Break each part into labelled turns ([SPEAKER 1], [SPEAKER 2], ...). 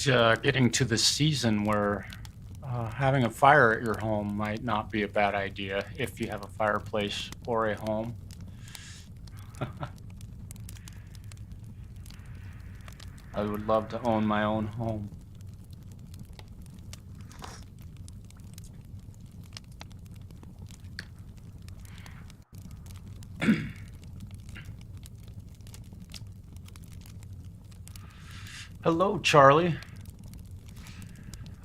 [SPEAKER 1] it's getting to the season where having a fire at your home might not be a bad idea if you have a fireplace or a home. I would love to own my own home. Hello, Charlie.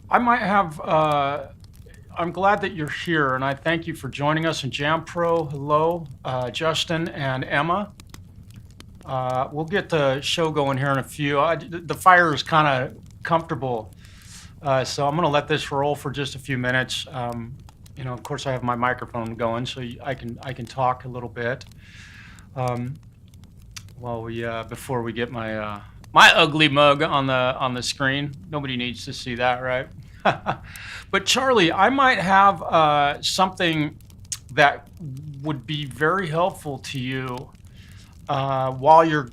[SPEAKER 1] I might have, I'm glad that you're here, and I thank you for joining us in Jam Pro. Hello, Justin and Emma. We'll get the show going here in a few. The fire is kind of comfortable, so I'm going to let this roll for just a few minutes. Of course, I have my microphone going, so I can talk a little bit before we get my my ugly mug on the screen. Nobody needs to see that, right? But Charlie, I might have something that would be very helpful to you while you're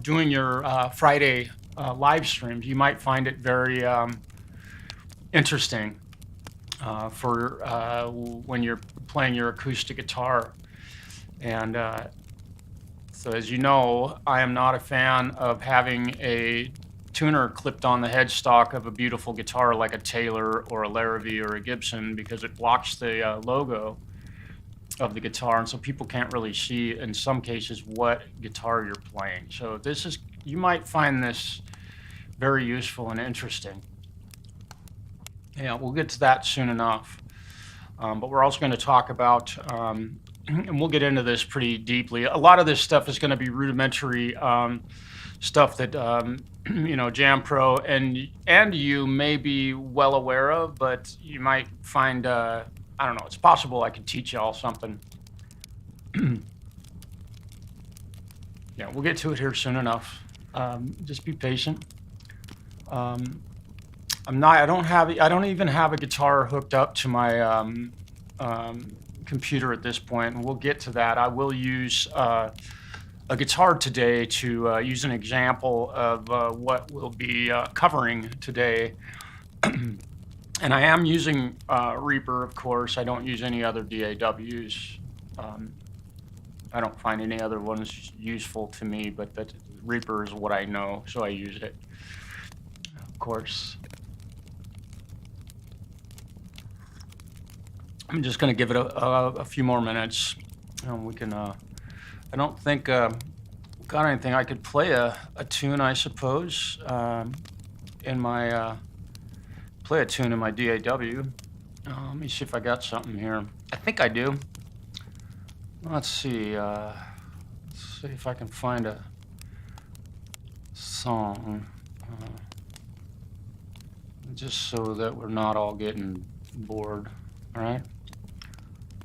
[SPEAKER 1] doing your Friday live streams. You might find it very interesting for when you're playing your acoustic guitar. And so as you know, I am not a fan of having a tuner clipped on the headstock of a beautiful guitar like a Taylor or a Larrivee or a Gibson, because it blocks the logo of the guitar, and so people can't really see in some cases what guitar you're playing. So you might find this very useful and interesting. Yeah, we'll get to that soon enough. But we're also going to talk about, and we'll get into this pretty deeply. A lot of this stuff is going to be rudimentary stuff that Jam Pro and you may be well aware of, but you might find I don't know. It's possible I could teach y'all something. Yeah, we'll get to it here soon enough. Just be patient. I don't even have a guitar hooked up to my computer at this point, and we'll get to that. I will use a guitar today to use an example of what we'll be covering today. And I am using Reaper, of course. I don't use any other DAWs. I don't find any other ones useful to me, but that Reaper is what I know, so I use it, of course. I'm just going to give it a few more minutes, and we can. I don't think got anything. I could play a tune, I suppose, in my play a tune in my DAW. Let me see if I got something here. I think I do. Let's see. Let's see if I can find a song, just so that we're not all getting bored. All right.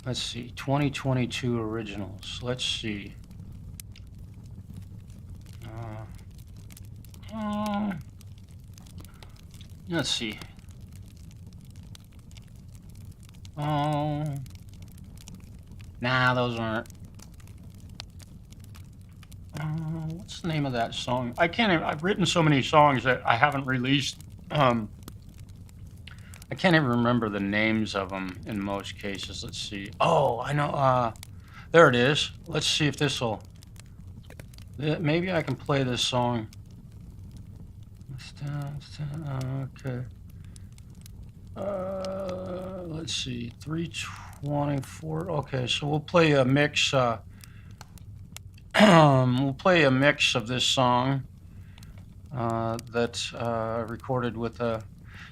[SPEAKER 1] Let's see. 2022 originals. Let's see. Let's see. Oh, nah, those aren't. What's the name of that song? I can't even, I've written so many songs that I haven't released. I can't even remember the names of them in most cases. Let's see. Oh, I know. There it is. Let's see if this will. Maybe I can play this song. Okay. Let's see. 324. Okay, so we'll play a mix. We'll play a mix of this song that's recorded with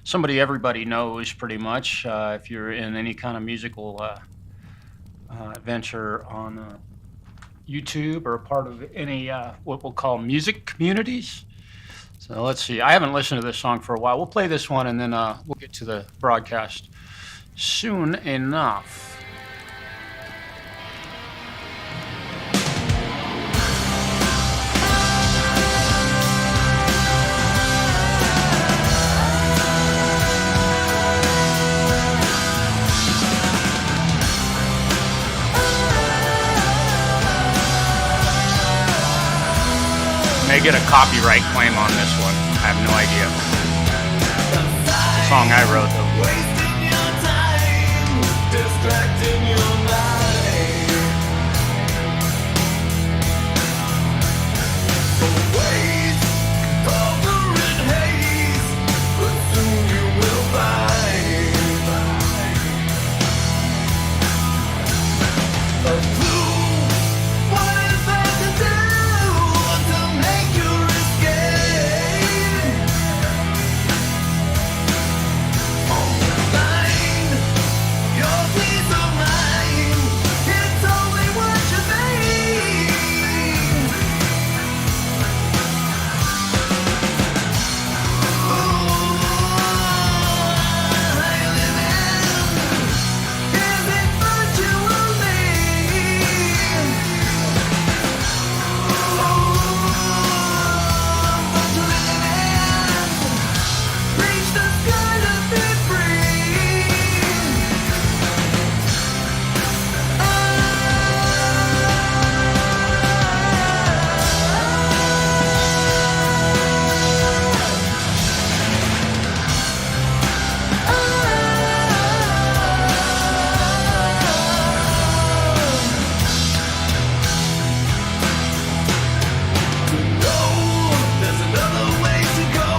[SPEAKER 1] somebody everybody knows pretty much if you're in any kind of musical venture on YouTube or a part of any what we'll call music communities. So let's see. I haven't listened to this song for a while. We'll play this one and then we'll get to the broadcast soon enough. May get a copyright claim on this one. I have no idea. song I wrote, though.
[SPEAKER 2] Wasting your time, distracting your mind. So wait, over in haze, but soon you will find a clue. What is there to do to make your escape? Find your peace of mind. It's only what you need. Is it virtually? Reach the sky to be free. There's another way to go.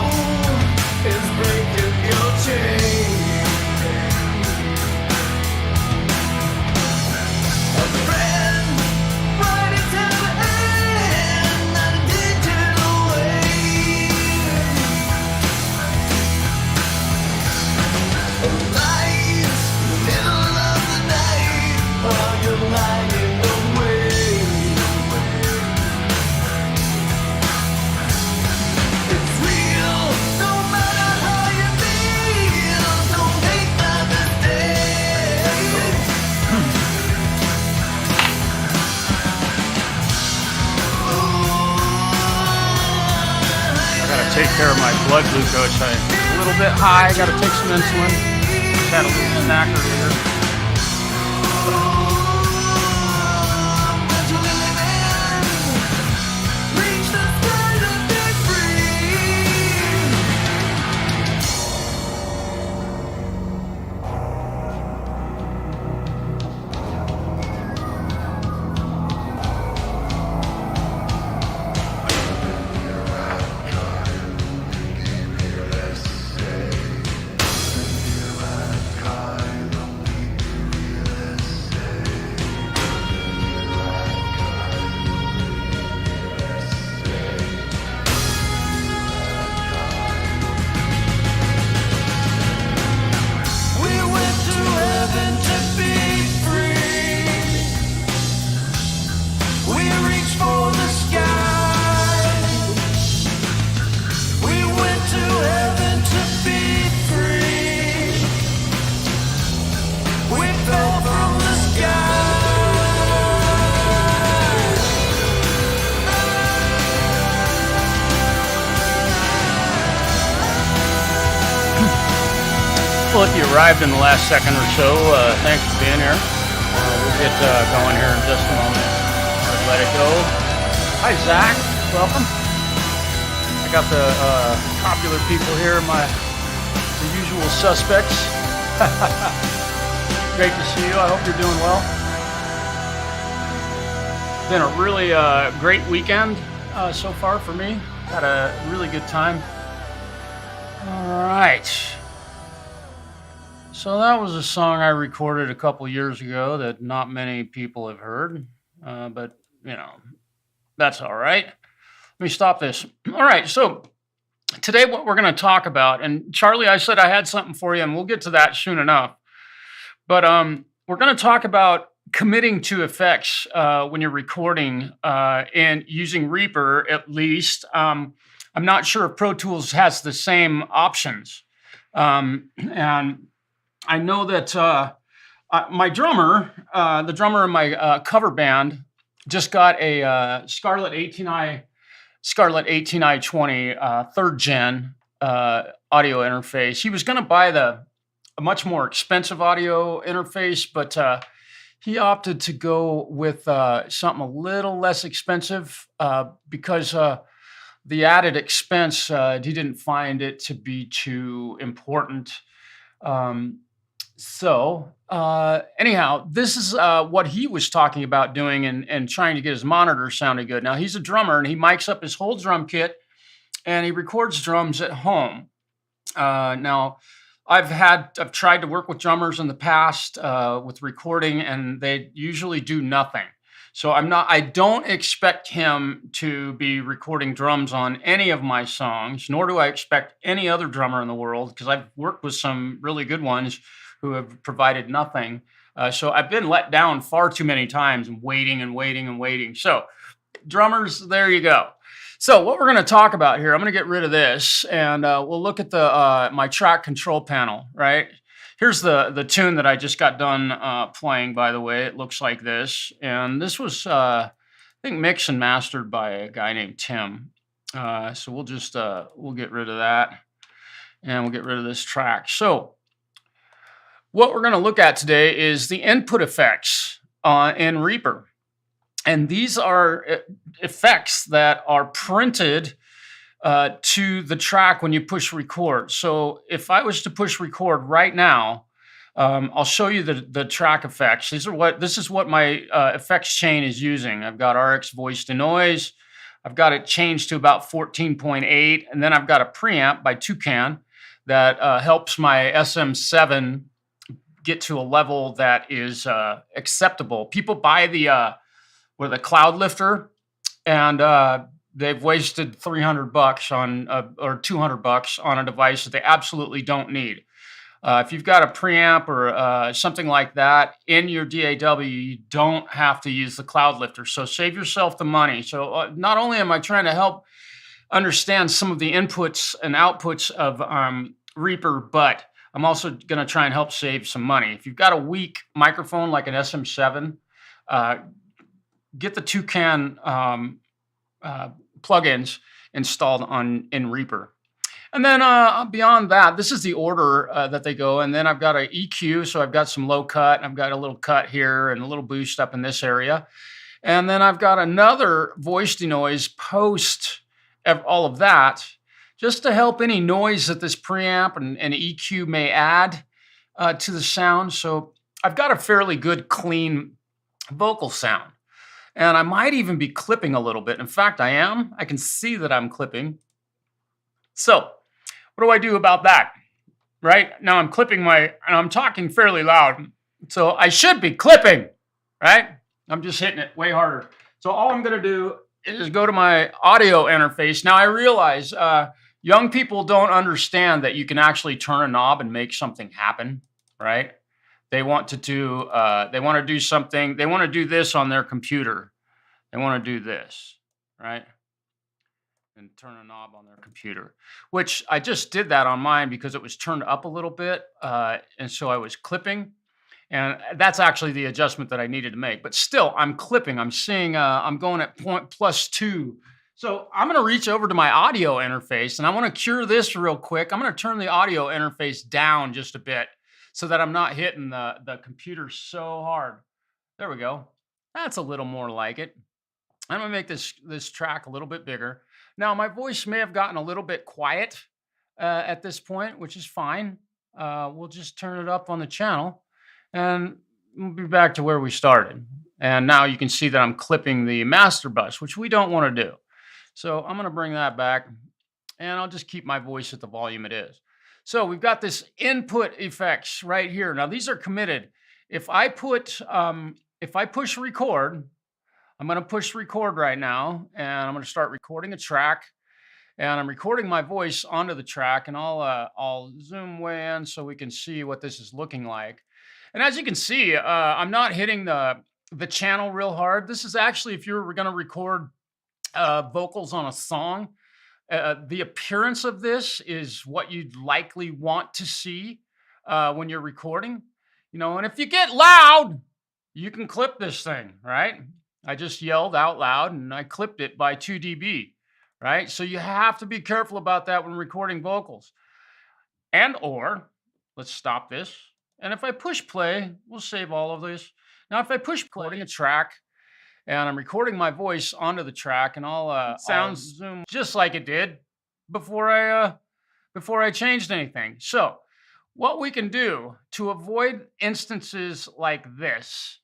[SPEAKER 2] It's breaking your chain. A friend, right into the end, not a digital wave. Alive, middle of the night, while you're lying awake. It's real, no matter how you feel. Don't make my mistake.
[SPEAKER 1] I gotta take care of my blood glucose. I'm a little bit high. I gotta take some insulin. Just had a little snack earlier.
[SPEAKER 2] Reach the sky to be free. We went to heaven to be free. We reached for the sky. We went to heaven to be free. We fell from the sky.
[SPEAKER 1] Well, if you arrived in the last second or so, thanks for being here. We'll get going here in just a moment. Let's let it go. Hi, Zach. Welcome. I got the popular people here, the usual suspects. Great to see you. I hope you're doing well. Been a really great weekend so far for me. Had a really good time. All right. So that was a song I recorded a couple years ago that not many people have heard, but that's all right. Let me stop this. All right, so today what we're going to talk about, and Charlie, I said I had something for you, and we'll get to that soon enough. But we're going to talk about committing to effects when you're recording and using Reaper at least. I'm not sure if Pro Tools has the same options, and I know that my drummer, the drummer in my cover band, just got a Scarlett 18i20 third gen audio interface. He was going to buy a much more expensive audio interface, but he opted to go with something a little less expensive because the added expense, he didn't find it to be too important. Anyhow, this is what he was talking about doing and trying to get his monitor sounding good. Now he's a drummer and he mics up his whole drum kit and he records drums at home. Now I've tried to work with drummers in the past with recording, and they usually do nothing. So I don't expect him to be recording drums on any of my songs, nor do I expect any other drummer in the world, because I've worked with some really good ones who have provided nothing. So I've been let down far too many times, and waiting and waiting and waiting. So drummers, there you go. So what we're going to talk about here, I'm going to get rid of this, and we'll look at the my track control panel, right? Here's the tune that I just got done playing, by the way. It looks like this. And this was, I think, mixed and mastered by a guy named Tim. So we'll just, we'll get rid of that. And we'll get rid of this track. So what we're going to look at today is the input effects in Reaper. And these are effects that are printed to the track when you push record. So if I was to push record right now, I'll show you the track effects. This is what my effects chain is using. I've got RX voice to noise. I've got it changed to about 14.8, and then I've got a preamp by Toucan that helps my SM7 get to a level that is acceptable. People buy the Cloud Lifter, and they've wasted $300 on or $200 on a device that they absolutely don't need. If you've got a preamp or something like that in your DAW, you don't have to use the Cloud Lifter. So save yourself the money. So not only am I trying to help understand some of the inputs and outputs of Reaper, but I'm also going to try and help save some money. If you've got a weak microphone like an SM7, get the Toucan plugins installed in Reaper. And then beyond that, this is the order that they go. And then I've got an EQ, so I've got some low cut, and I've got a little cut here and a little boost up in this area. And then I've got another voice denoise post all of that, just to help any noise that this preamp and EQ may add to the sound. So I've got a fairly good, clean vocal sound. And I might even be clipping a little bit. In fact, I am. I can see that I'm clipping. So what do I do about that? Right now I'm clipping and I'm talking fairly loud. So I should be clipping, right? I'm just hitting it way harder. So all I'm going to do is go to my audio interface. Now I realize young people don't understand that you can actually turn a knob and make something happen, right? They want to do something. They want to do this on their computer. They want to do this, right? And turn a knob on their computer, which I just did that on mine because it was turned up a little bit. And so I was clipping, and that's actually the adjustment that I needed to make. But still, I'm clipping. I'm seeing, I'm going at +2. So I'm going to reach over to my audio interface, and I want to cure this real quick. I'm going to turn the audio interface down just a bit, so that I'm not hitting the computer so hard. There we go. That's a little more like it. I'm gonna make this track a little bit bigger. Now my voice may have gotten a little bit quiet at this point, which is fine. We'll just turn it up on the channel, and we'll be back to where we started. And now you can see that I'm clipping the master bus, which we don't want to do. So I'm gonna bring that back, and I'll just keep my voice at the volume it is. So we've got this input effects right here. Now these are committed. If I push record, I'm going to push record right now, and I'm going to start recording a track, and I'm recording my voice onto the track, and I'll zoom way in so we can see what this is looking like. And as you can see, I'm not hitting the channel real hard. This is actually, if you're going to record vocals on a song, the appearance of this is what you'd likely want to see when you're recording, and if you get loud, you can clip this thing, right? I just yelled out loud and I clipped it by 2 dB, right? So you have to be careful about that when recording vocals. Or let's stop this. And if I push play, we'll save all of this. Now, if I push play a track, and I'm recording my voice onto the track, and I'll zoom just like it did before I changed anything. So What we can do to avoid instances like this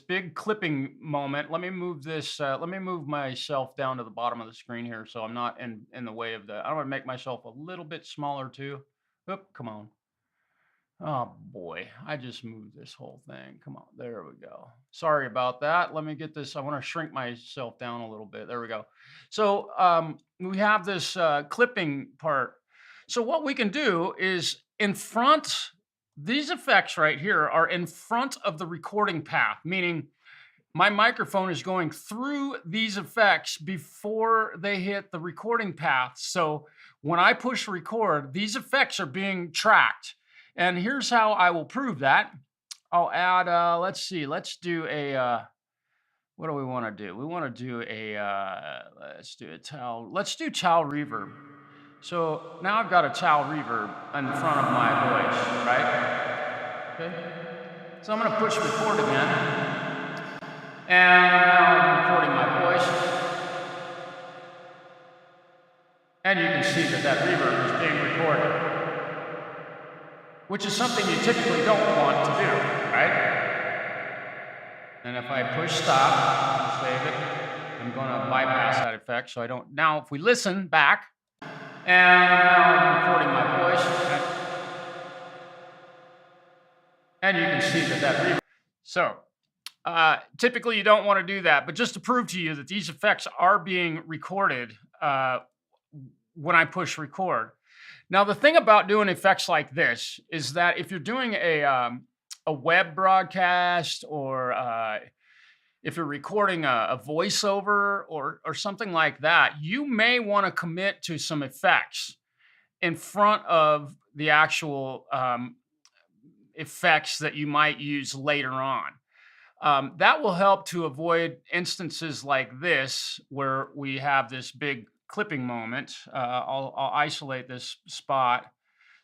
[SPEAKER 1] big clipping moment. Let me move this. Let me move myself down to the bottom of the screen here, so I'm not in the way of the. I want to make myself a little bit smaller too. Oop, come on. Oh boy, I just moved this whole thing. Come on, there we go. Sorry about that. Let me get this. I want to shrink myself down a little bit. There we go. So we have this clipping part. So what we can do is in front, these effects right here are in front of the recording path, meaning my microphone is going through these effects before they hit the recording path. So when I push record, these effects are being tracked. And here's how I will prove that. I'll add, let's see, let's do a, what do we want to do? We want to do a, let's do towel reverb. So now I've got a towel reverb in front of my voice, right? Okay. So I'm going to push record again. And now I'm recording my voice. And you can see that reverb is being recorded, which is something you typically don't want to do, right? And if I push stop, save it, I'm going to bypass that effect so I don't. Now, if we listen back, and now I'm recording my voice, and you can see that reverb. So, typically you don't want to do that, but just to prove to you that these effects are being recorded when I push record. Now, the thing about doing effects like this is that if you're doing a web broadcast or if you're recording a voiceover or something like that, you may want to commit to some effects in front of the actual effects that you might use later on. That will help to avoid instances like this where we have this big clipping moment. I'll isolate this spot.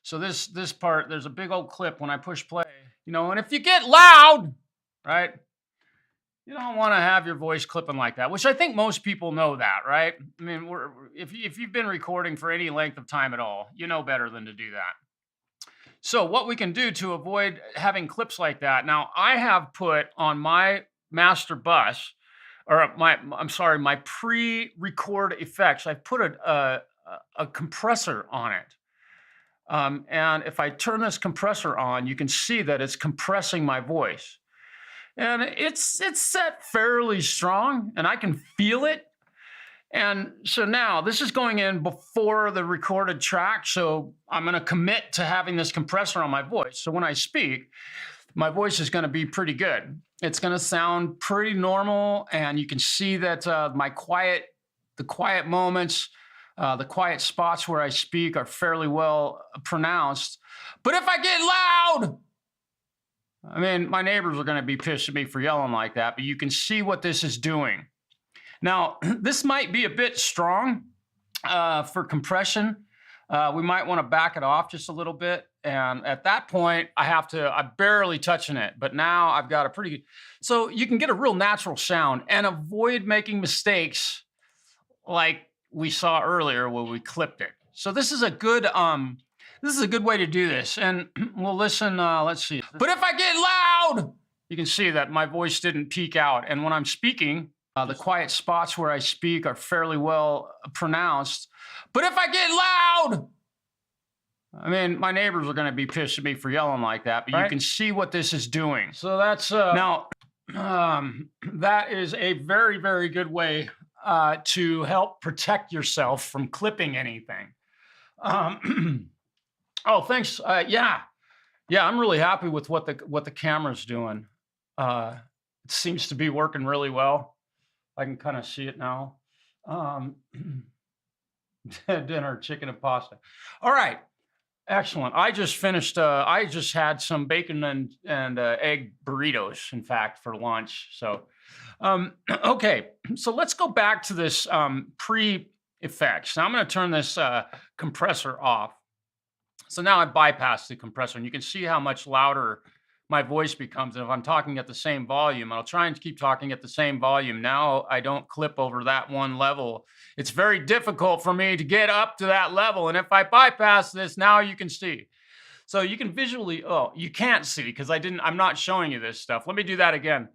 [SPEAKER 1] So this part, there's a big old clip when I push play, and if you get loud, right, you don't want to have your voice clipping like that, which I think most people know that, right? I mean, if you've been recording for any length of time at all, you know better than to do that. So what we can do to avoid having clips like that, now I have put on my master bus, or my pre-record effects, I've put a compressor on it. And if I turn this compressor on, you can see that it's compressing my voice. And it's set fairly strong, and I can feel it. And so now this is going in before the recorded track. So I'm going to commit to having this compressor on my voice. So when I speak, my voice is going to be pretty good. It's going to sound pretty normal. And you can see that the quiet moments, the quiet spots where I speak are fairly well pronounced. But if I get loud, I mean, my neighbors are going to be pissed at me for yelling like that, but you can see what this is doing. Now, this might be a bit strong for compression. We might want to back it off just a little bit. And at that point, I'm barely touching it, but now I've got a pretty good, so you can get a real natural sound and avoid making mistakes like we saw earlier where we clipped it. So this is a good way to do this. And we'll listen, let's see. But if I get loud, you can see that my voice didn't peak out. And when I'm speaking, the quiet spots where I speak are fairly well pronounced. But if I get loud, I mean, my neighbors are going to be pissed at me for yelling like that, but you can see what this is doing. So that's, now, that is a very, very good way to help protect yourself from clipping anything. Oh, thanks. Yeah, I'm really happy with what the camera's doing. It seems to be working really well. I can kind of see it now. Dinner, chicken and pasta. All right, excellent. I just finished. I just had some bacon and egg burritos, in fact, for lunch. So, okay. So let's go back to this pre-effects. Now I'm going to turn this compressor off. So now I bypassed the compressor, and you can see how much louder my voice becomes. And if I'm talking at the same volume, I'll try and keep talking at the same volume. Now I don't clip over that one level. It's very difficult for me to get up to that level. And if I bypass this, now you can see. So you can visually, oh, you can't see because I'm not showing you this stuff. Let me do that again.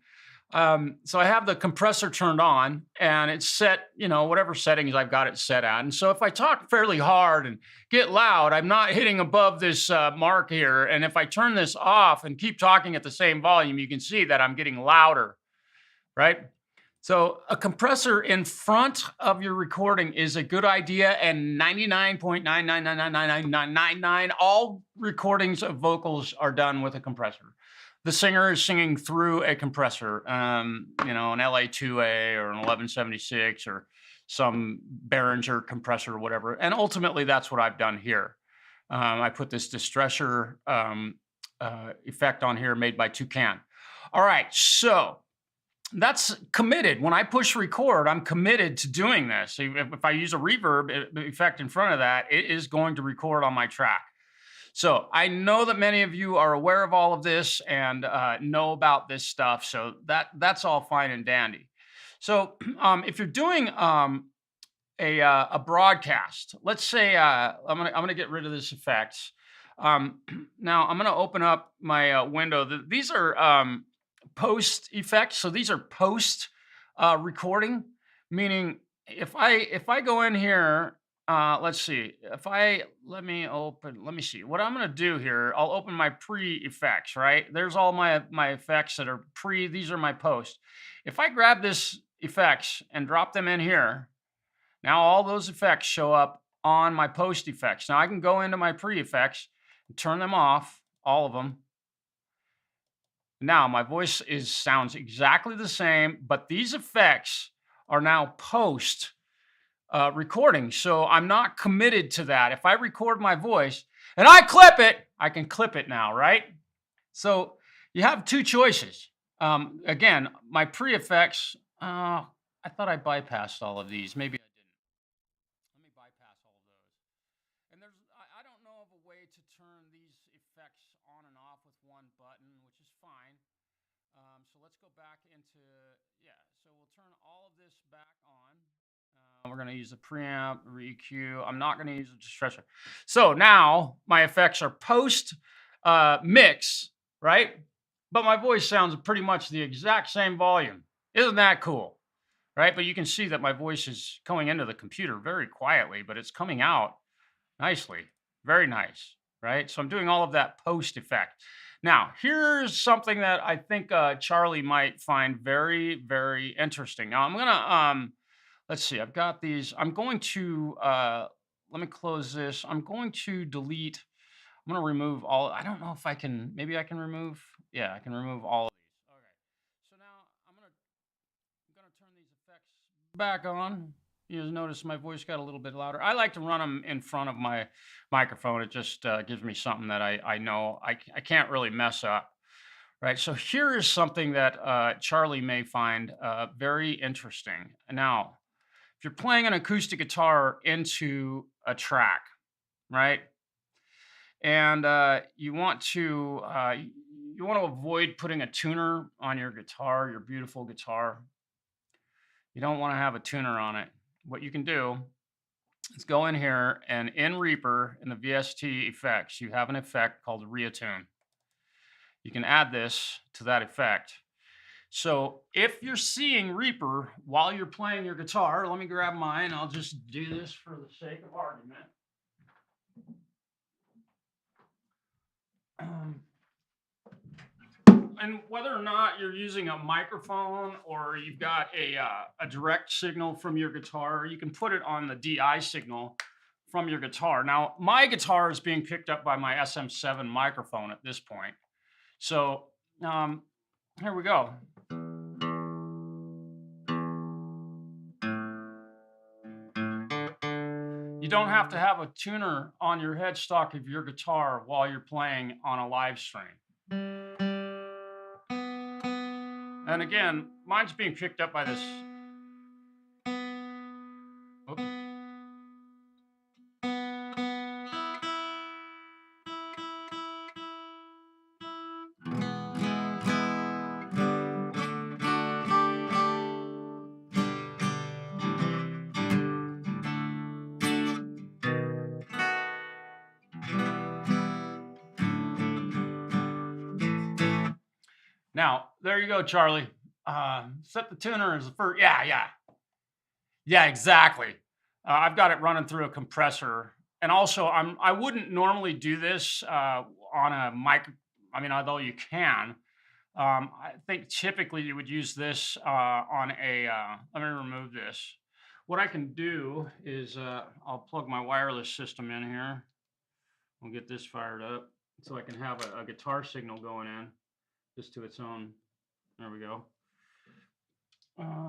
[SPEAKER 1] So I have the compressor turned on and it's set, whatever settings I've got it set at. And so if I talk fairly hard and get loud, I'm not hitting above this mark here. And if I turn this off and keep talking at the same volume, you can see that I'm getting louder, right? So a compressor in front of your recording is a good idea, and 99.9999999 all recordings of vocals are done with a compressor. The singer is singing through a compressor, an LA2A or an 1176 or some Behringer compressor or whatever. And ultimately, that's what I've done here. I put this distressor effect on here made by Toucan. All right, so that's committed. When I push record, I'm committed to doing this. If I use a reverb effect in front of that, it is going to record on my track. So I know that many of you are aware of all of this and know about this stuff. So that's all fine and dandy. So if you're doing a broadcast, let's say I'm gonna get rid of this effects. Now I'm gonna open up my window. These are post effects. So these are post recording, meaning if I go in here, let's see, let me see what I'm going to do here. I'll open my pre effects, right? There's all my effects that are pre, these are my post. If I grab this effects and drop them in here, now all those effects show up on my post effects. Now I can go into my pre effects and turn them off, all of them. Now my voice sounds exactly the same, but these effects are now post recording. So I'm not committed to that. If I record my voice and I clip it, I can clip it now, right? So you have two choices. Again, my pre-effects, I thought I bypassed all of these. Maybe I didn't. Let me bypass all of those. And I don't know of a way to turn these effects on and off with one button, which is fine. So let's go back into, so we'll turn all of this back on. We're going to use the preamp, EQ. I'm not going to use the distressor. So now my effects are post mix, right? But my voice sounds pretty much the exact same volume. Isn't that cool? Right? But you can see that my voice is going into the computer very quietly, but it's coming out nicely. Very nice, right? So I'm doing all of that post effect. Now, here's something that I think Charlie might find very, very interesting. Now, I'm going to, let's see, I've got these. I'm going to, let me close this. I'm going to delete, I'm going to remove all, I don't know if I can, maybe I can remove, I can remove all of these. Okay. So now I'm going to turn these effects back on. You notice my voice got a little bit louder. I like to run them in front of my microphone. It just gives me something that I know I can't really mess up. Right. So here is something that Charlie may find very interesting. Now, if you're playing an acoustic guitar into a track, right, and you want to avoid putting a tuner on your guitar, your beautiful guitar. You don't want to have a tuner on it. What you can do is go in here and in Reaper, in the VST effects, you have an effect called Reattune. You can add this to that effect. So if you're seeing Reaper while you're playing your guitar, let me grab mine. I'll just do this for the sake of argument. And whether or not you're using a microphone or you've got a direct signal from your guitar, you can put it on the DI signal from your guitar. Now, my guitar is being picked up by my SM7 microphone at this point. So here we go. You don't have to have a tuner on your headstock of your guitar while you're playing on a live stream. And again, mine's being picked up by this. Oh. Now, there you go, Charlie. Set the tuner as the first. Yeah, yeah, yeah, exactly. I've got it running through a compressor, and also I wouldn't normally do this on a mic. I mean, although you can, I think typically you would use this on a. Let me remove this. What I can do is I'll plug my wireless system in here. We'll get this fired up so I can have a guitar signal going in just to its own. There we go.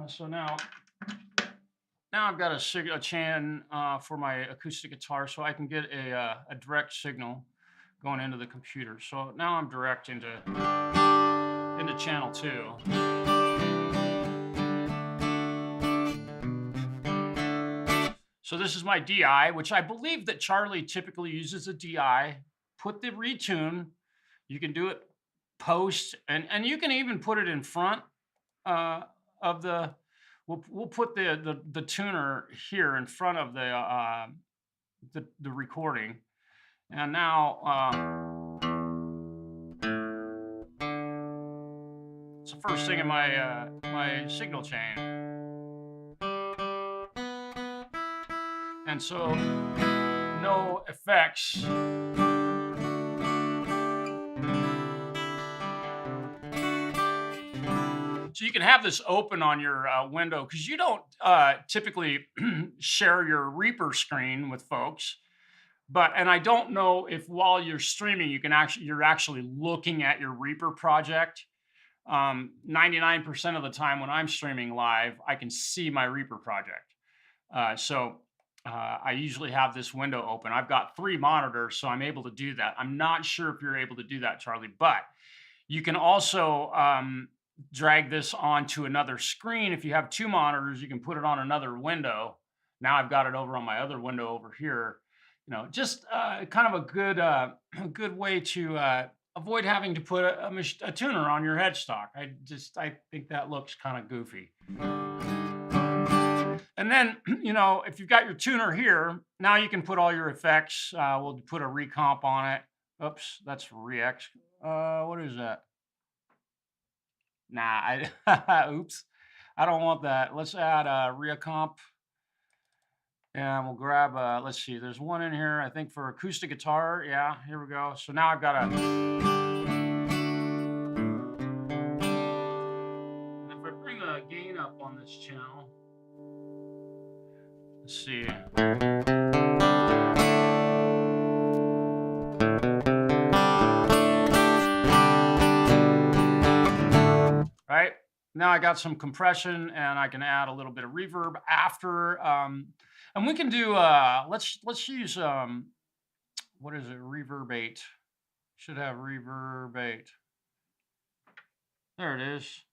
[SPEAKER 1] So now I've got a chan for my acoustic guitar, so I can get a direct signal going into the computer. So now I'm direct into channel 2. So this is my DI, which I believe that Charlie typically uses a DI. Put the retune. You can do it post, and you can even put it in front of the. We'll put the tuner here in front of the recording, and now it's the first thing in my signal chain, and so no effects. So you can have this open on your window because you don't typically share your Reaper screen with folks. And I don't know if while you're streaming, you're actually looking at your Reaper project. 99% of the time when I'm streaming live, I can see my Reaper project. I usually have this window open. I've got 3 monitors, so I'm able to do that. I'm not sure if you're able to do that, Charlie, but you can also drag this onto another screen. If you have 2 monitors, you can put it on another window. Now I've got it over on my other window over here. Just kind of a good way to avoid having to put a tuner on your headstock. I think that looks kind of goofy. And then, if you've got your tuner here, now you can put all your effects. We'll put a recomp on it. Oops, that's Rex. What is that? Nah, oops. I don't want that. Let's add a recomp. And we'll grab, let's see, there's one in here, I think for acoustic guitar. Yeah, here we go. So now I've got if I bring the gain up on this channel, let's see. Right? Now I got some compression and I can add a little bit of reverb after. And we can do, let's use, what is it? Reverbate. Should have Reverbate. There it is.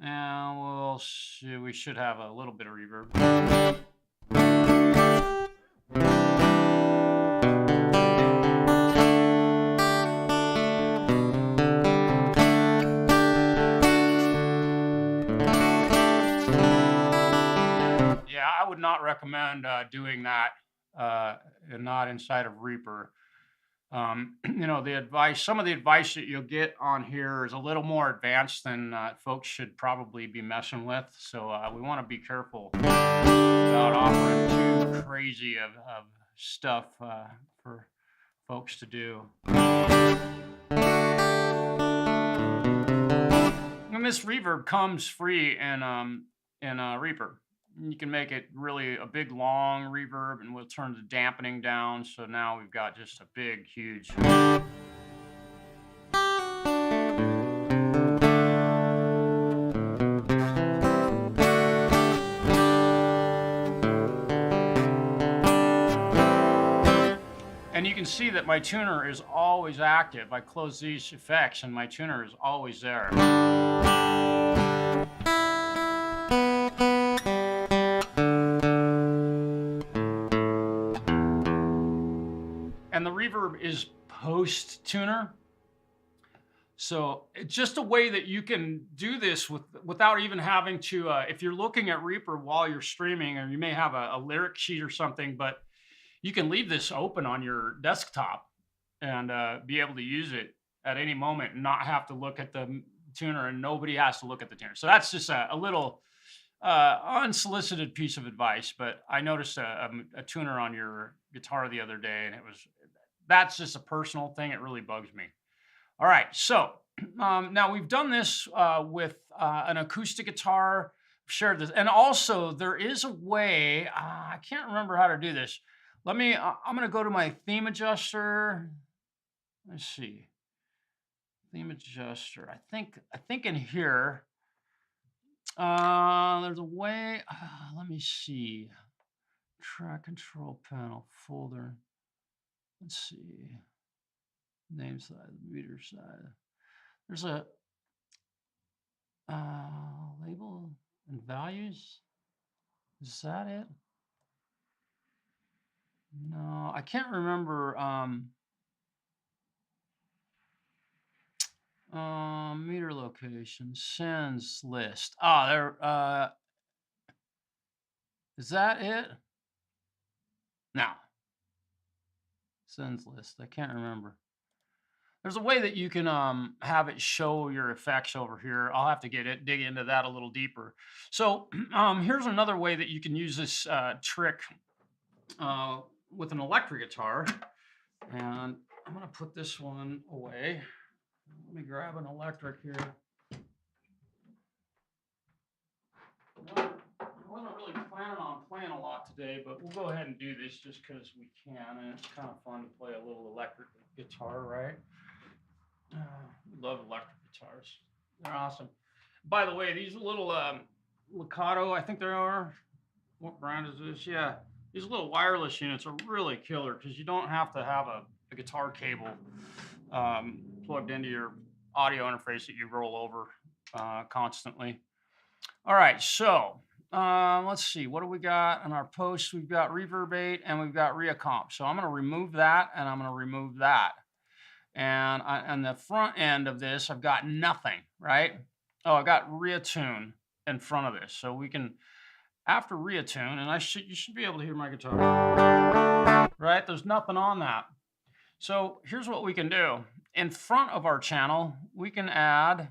[SPEAKER 1] And we'll see, we should have a little bit of reverb. Yeah, I would not recommend doing that and not inside of Reaper. Some of the advice that you'll get on here is a little more advanced than folks should probably be messing with. So we want to be careful about offering too crazy of stuff for folks to do. And this reverb comes free in Reaper. You can make it really a big long reverb, and we'll turn the dampening down. So now we've got just a big, huge. And you can see that my tuner is always active. I close these effects and my tuner is always there. And the reverb is post tuner. So it's just a way that you can do this without even having to, if you're looking at Reaper while you're streaming, or you may have a lyric sheet or something, but you can leave this open on your desktop and be able to use it at any moment and not have to look at the tuner, and nobody has to look at the tuner. So that's just a little unsolicited piece of advice. But I noticed a tuner on your guitar the other day, and that's just a personal thing. It really bugs me. All right, so now we've done this with an acoustic guitar. Shared this, and also there is a way. I can't remember how to do this. Let me. I'm going to go to my theme adjuster. Let's see, theme adjuster. I think in here. There's a way. Let me see. Track control panel folder. Let's see. Name side, meter side. There's a label and values. Is that it? No, I can't remember. Meter location, sends list. There. Is that it? No. Sends list. I can't remember. There's a way that you can have it show your effects over here. I'll have to dig into that a little deeper. So here's another way that you can use this trick with an electric guitar. And I'm going to put this one away. Let me grab an electric here. I wasn't really planning on playing a lot today, but we'll go ahead and do this just because we can, and it's kind of fun to play a little electric guitar, right? Love electric guitars. They're awesome. By the way, these little Lakato, I think they are. What brand is this? Yeah. These little wireless units are really killer because you don't have to have a guitar cable plugged into your audio interface that you roll over constantly. All right, so let's see. What do we got on our post? We've got Reverb8 and we've got Reacomp. So I'm going to remove that and I'm going to remove that. And on the front end of this, I've got nothing, right? Oh, I got Reatune in front of this. So we can, after Reatune, and you should be able to hear my guitar, right? There's nothing on that. So here's what we can do. In front of our channel, we can add,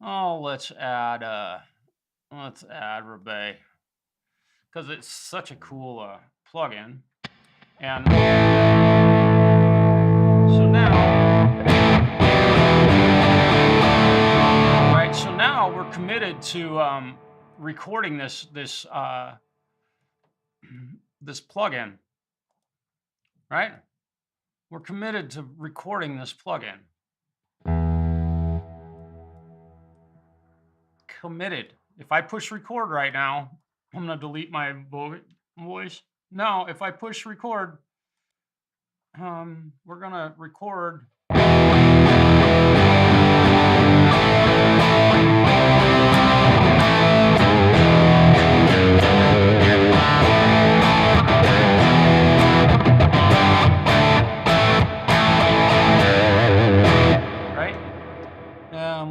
[SPEAKER 1] let's add Rebay, because it's such a cool plugin. And so now, right? So now we're committed to recording this plugin, right? We're committed to recording this plugin. Committed. If I push record right now, I'm going to delete my voice. No, if I push record, we're going to record.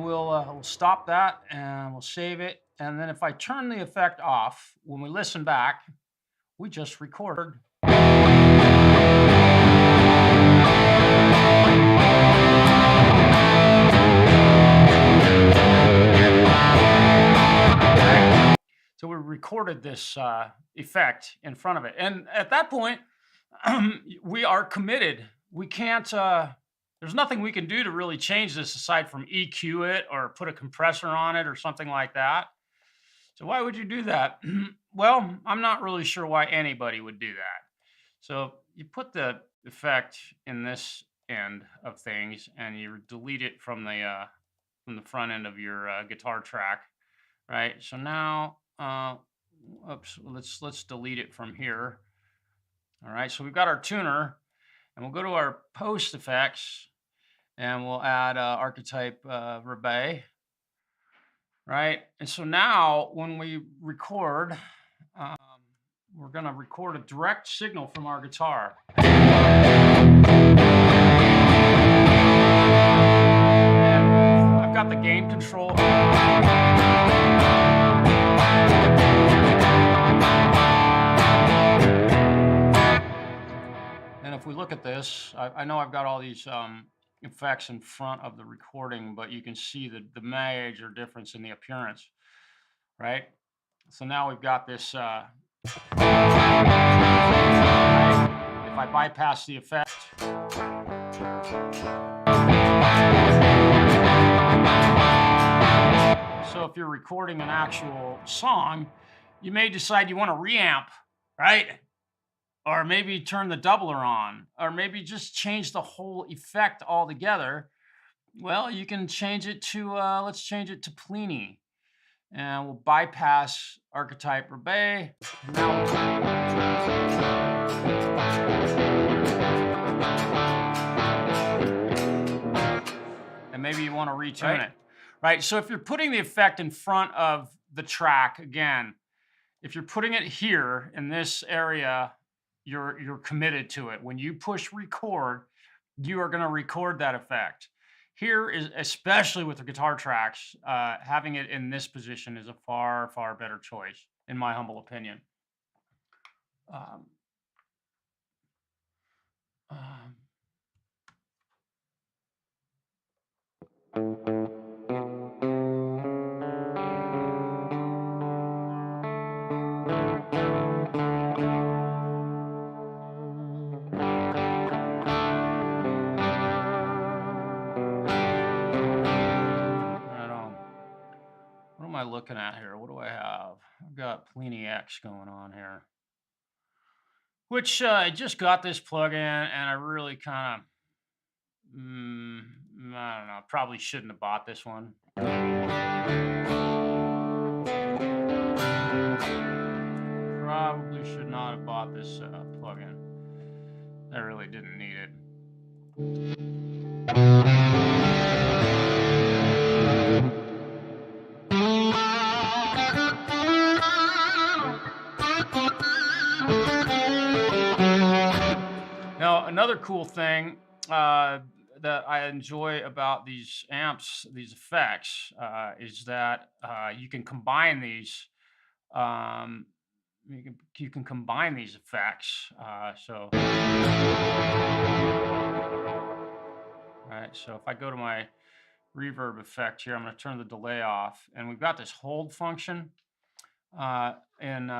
[SPEAKER 1] We'll stop that and we'll save it. And then if I turn the effect off, when we listen back, we just recorded. So we recorded this effect in front of it. And at that point, we are committed. We can't... there's nothing we can do to really change this aside from EQ it or put a compressor on it or something like that. So why would you do that? Well, I'm not really sure why anybody would do that. So you put the effect in this end of things and you delete it from the front end of your guitar track, right? So now, oops, let's delete it from here. All right, so we've got our tuner. And we'll go to our post effects and we'll add archetype Rebay, right? And so now when we record, we're going to record a direct signal from our guitar. And I've got the gain control. And if we look at this, I know I've got all these effects in front of the recording, but you can see the major difference in the appearance, right? So now we've got this, right? If I bypass the effect, so if you're recording an actual song, you may decide you want to reamp, right? Or maybe turn the doubler on, or maybe just change the whole effect altogether. Well, you can change it to, let's change it to Plini. And we'll bypass archetype Rebay. And maybe you want to retune it, right? So if you're putting the effect in front of the track, again, if you're putting it here in this area, you're committed to it. When you push record, you are going to record that effect. Here is, especially with the guitar tracks, having it in this position is a far, far better choice, in my humble opinion. What am I looking at here? What do I have? I've got Plini X going on here, which I just got this plugin, and I really kind of, I don't know, probably shouldn't have bought this one. Probably should not have bought this plugin. I really didn't need it. Now, another cool thing that I enjoy about these amps, these effects, is that you can combine these. You can combine these effects. So, right. So if I go to my reverb effect here, I'm going to turn the delay off, and we've got this hold function in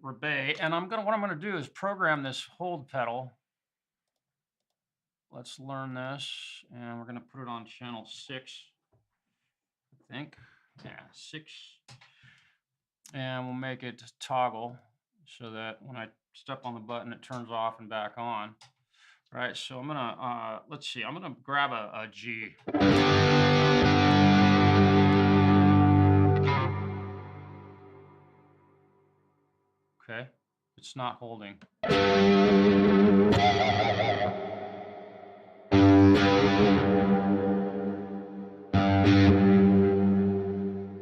[SPEAKER 1] Rebay, and what I'm gonna do is program this hold pedal. Let's learn this, and we're gonna put it on channel 6, I think. Yeah, 6. And we'll make it toggle so that when I step on the button, it turns off and back on. Right, so I'm gonna, let's see, I'm gonna grab a G. Okay, it's not holding.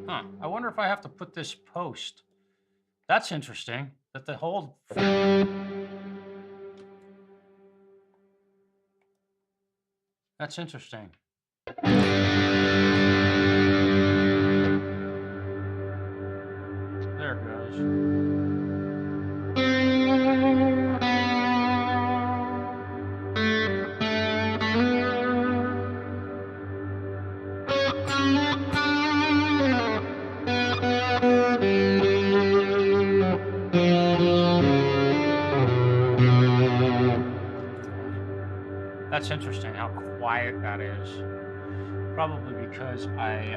[SPEAKER 1] Huh, I wonder if I have to put this post. That's interesting, that the hold... That's interesting. There it goes. That's interesting how quiet that is. Probably because I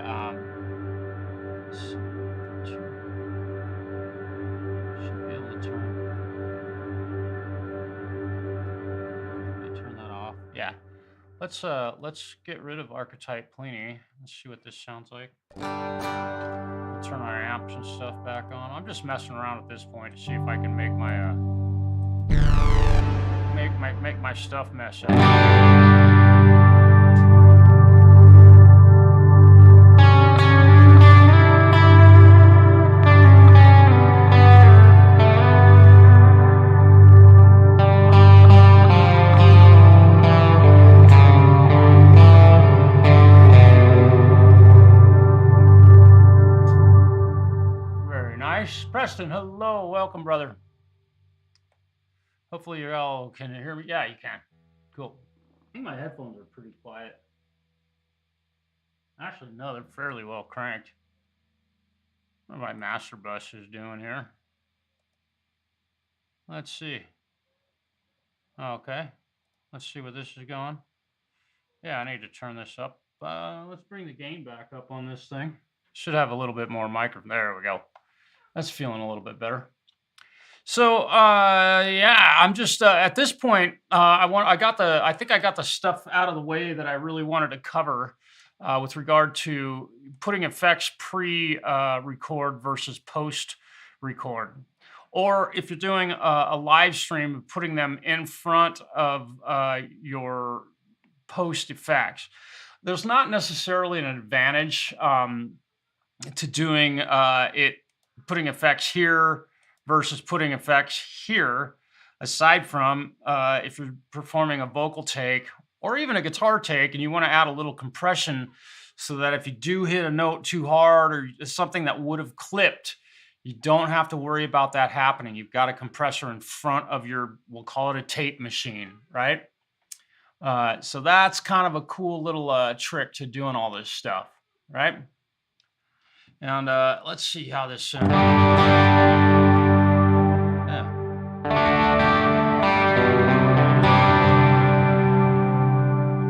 [SPEAKER 1] should be able to turn that off. Yeah. Let's get rid of archetype Plini. Let's see what this sounds like. We'll turn our amps and stuff back on. I'm just messing around at this point to see if I can make my make my stuff mess up. Very nice. Preston, hello, welcome, brother. Hopefully you all can hear me. Yeah, you can. Cool. think my headphones are pretty quiet. Actually, no, they're fairly well cranked. What my master bus is doing here. Let's see. Okay. Let's see where this is going. Yeah, I need to turn this up. Let's bring the gain back up on this thing. Should have a little bit more microphone. There we go. That's feeling a little bit better. So yeah, I'm just at this point. I think I got the stuff out of the way that I really wanted to cover with regard to putting effects pre-record versus post-record, or if you're doing a live stream, putting them in front of your post effects. There's not necessarily an advantage to doing it, putting effects here versus putting effects here, aside from if you're performing a vocal take or even a guitar take and you want to add a little compression so that if you do hit a note too hard or something that would have clipped, you don't have to worry about that happening. You've got a compressor in front of your, we'll call it a tape machine, right? So that's kind of a cool little trick to doing all this stuff, right? And let's see how this sounds. Yeah.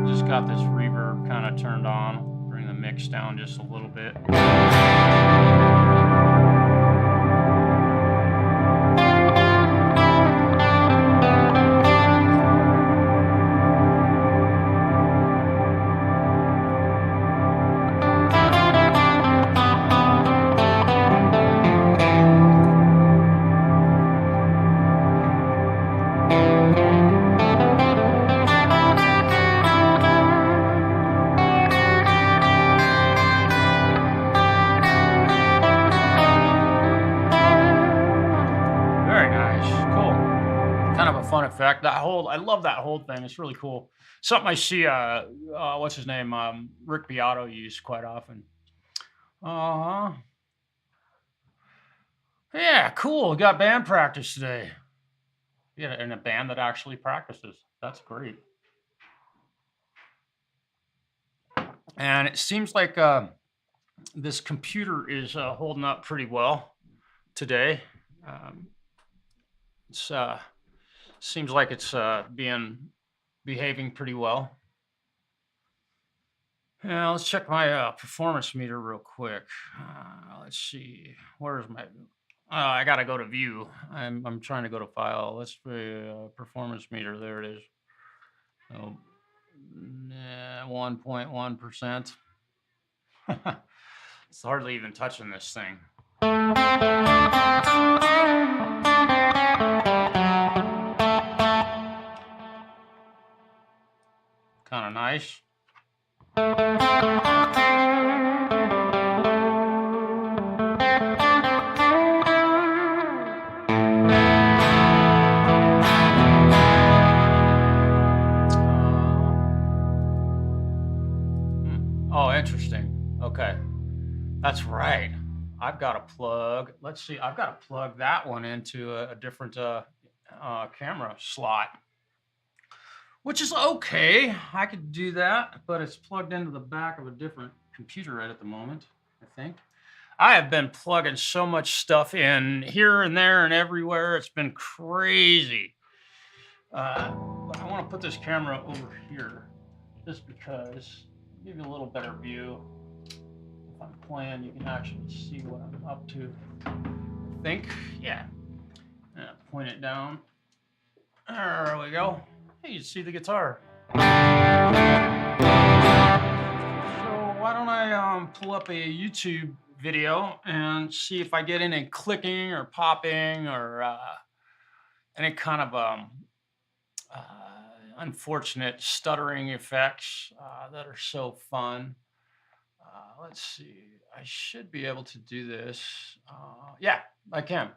[SPEAKER 1] Just got this reverb kind of turned on. Bring the mix down just a little bit. Fun effect. That whole, I love that whole thing. It's really cool. Something I see, what's his name? Rick Beato use quite often. Yeah, cool. We got band practice today. Yeah, in a band that actually practices. That's great. And it seems like this computer is holding up pretty well today. It's seems like it's behaving pretty well. Yeah, let's check my performance meter real quick. Let's see, where's my? I gotta go to view. I'm trying to go to file. Let's performance meter. There it is. Oh, 1.1%. It's hardly even touching this thing. Kind of nice. Oh, interesting. Okay. That's right. I've got to plug, let's see, I've got to plug that one into a different camera slot, which is okay. I could do that, but it's plugged into the back of a different computer right at the moment, I think. I have been plugging so much stuff in here and there and everywhere. It's been crazy. But I want to put this camera over here just because, give you a little better view. If I'm playing, you can actually see what I'm up to. I think, yeah. Point it down. There we go. Hey, you see the guitar. So why don't I pull up a YouTube video and see if I get any clicking or popping or any kind of unfortunate stuttering effects that are so fun. Let's see. I should be able to do this. Yeah, I can.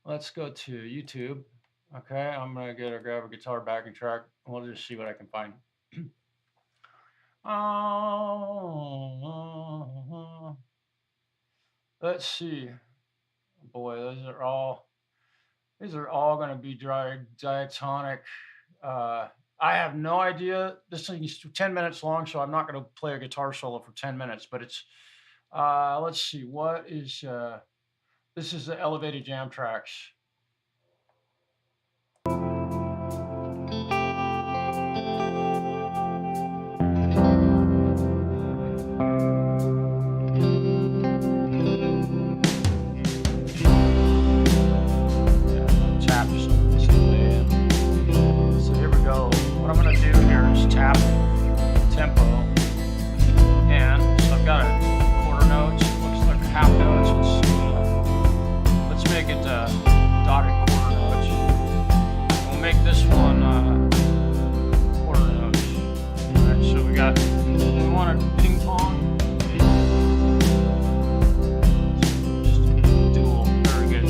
[SPEAKER 1] Let's go to YouTube. Okay, I'm gonna grab a guitar backing track. We'll just see what I can find. Let's see. Boy, these are all going to be diatonic I have no idea. This thing's 10 minutes long, so I'm not going to play a guitar solo for 10 minutes, but it's, let's see, this is the elevated jam tracks. Yeah, tap so here we go. What I'm going to do here is tap tempo, and so I've got a quarter notes, looks like half notes. Let's make it dotted quarter notes. We'll make this one quarter notes. All right, so we want a ping pong. Just dual, very good.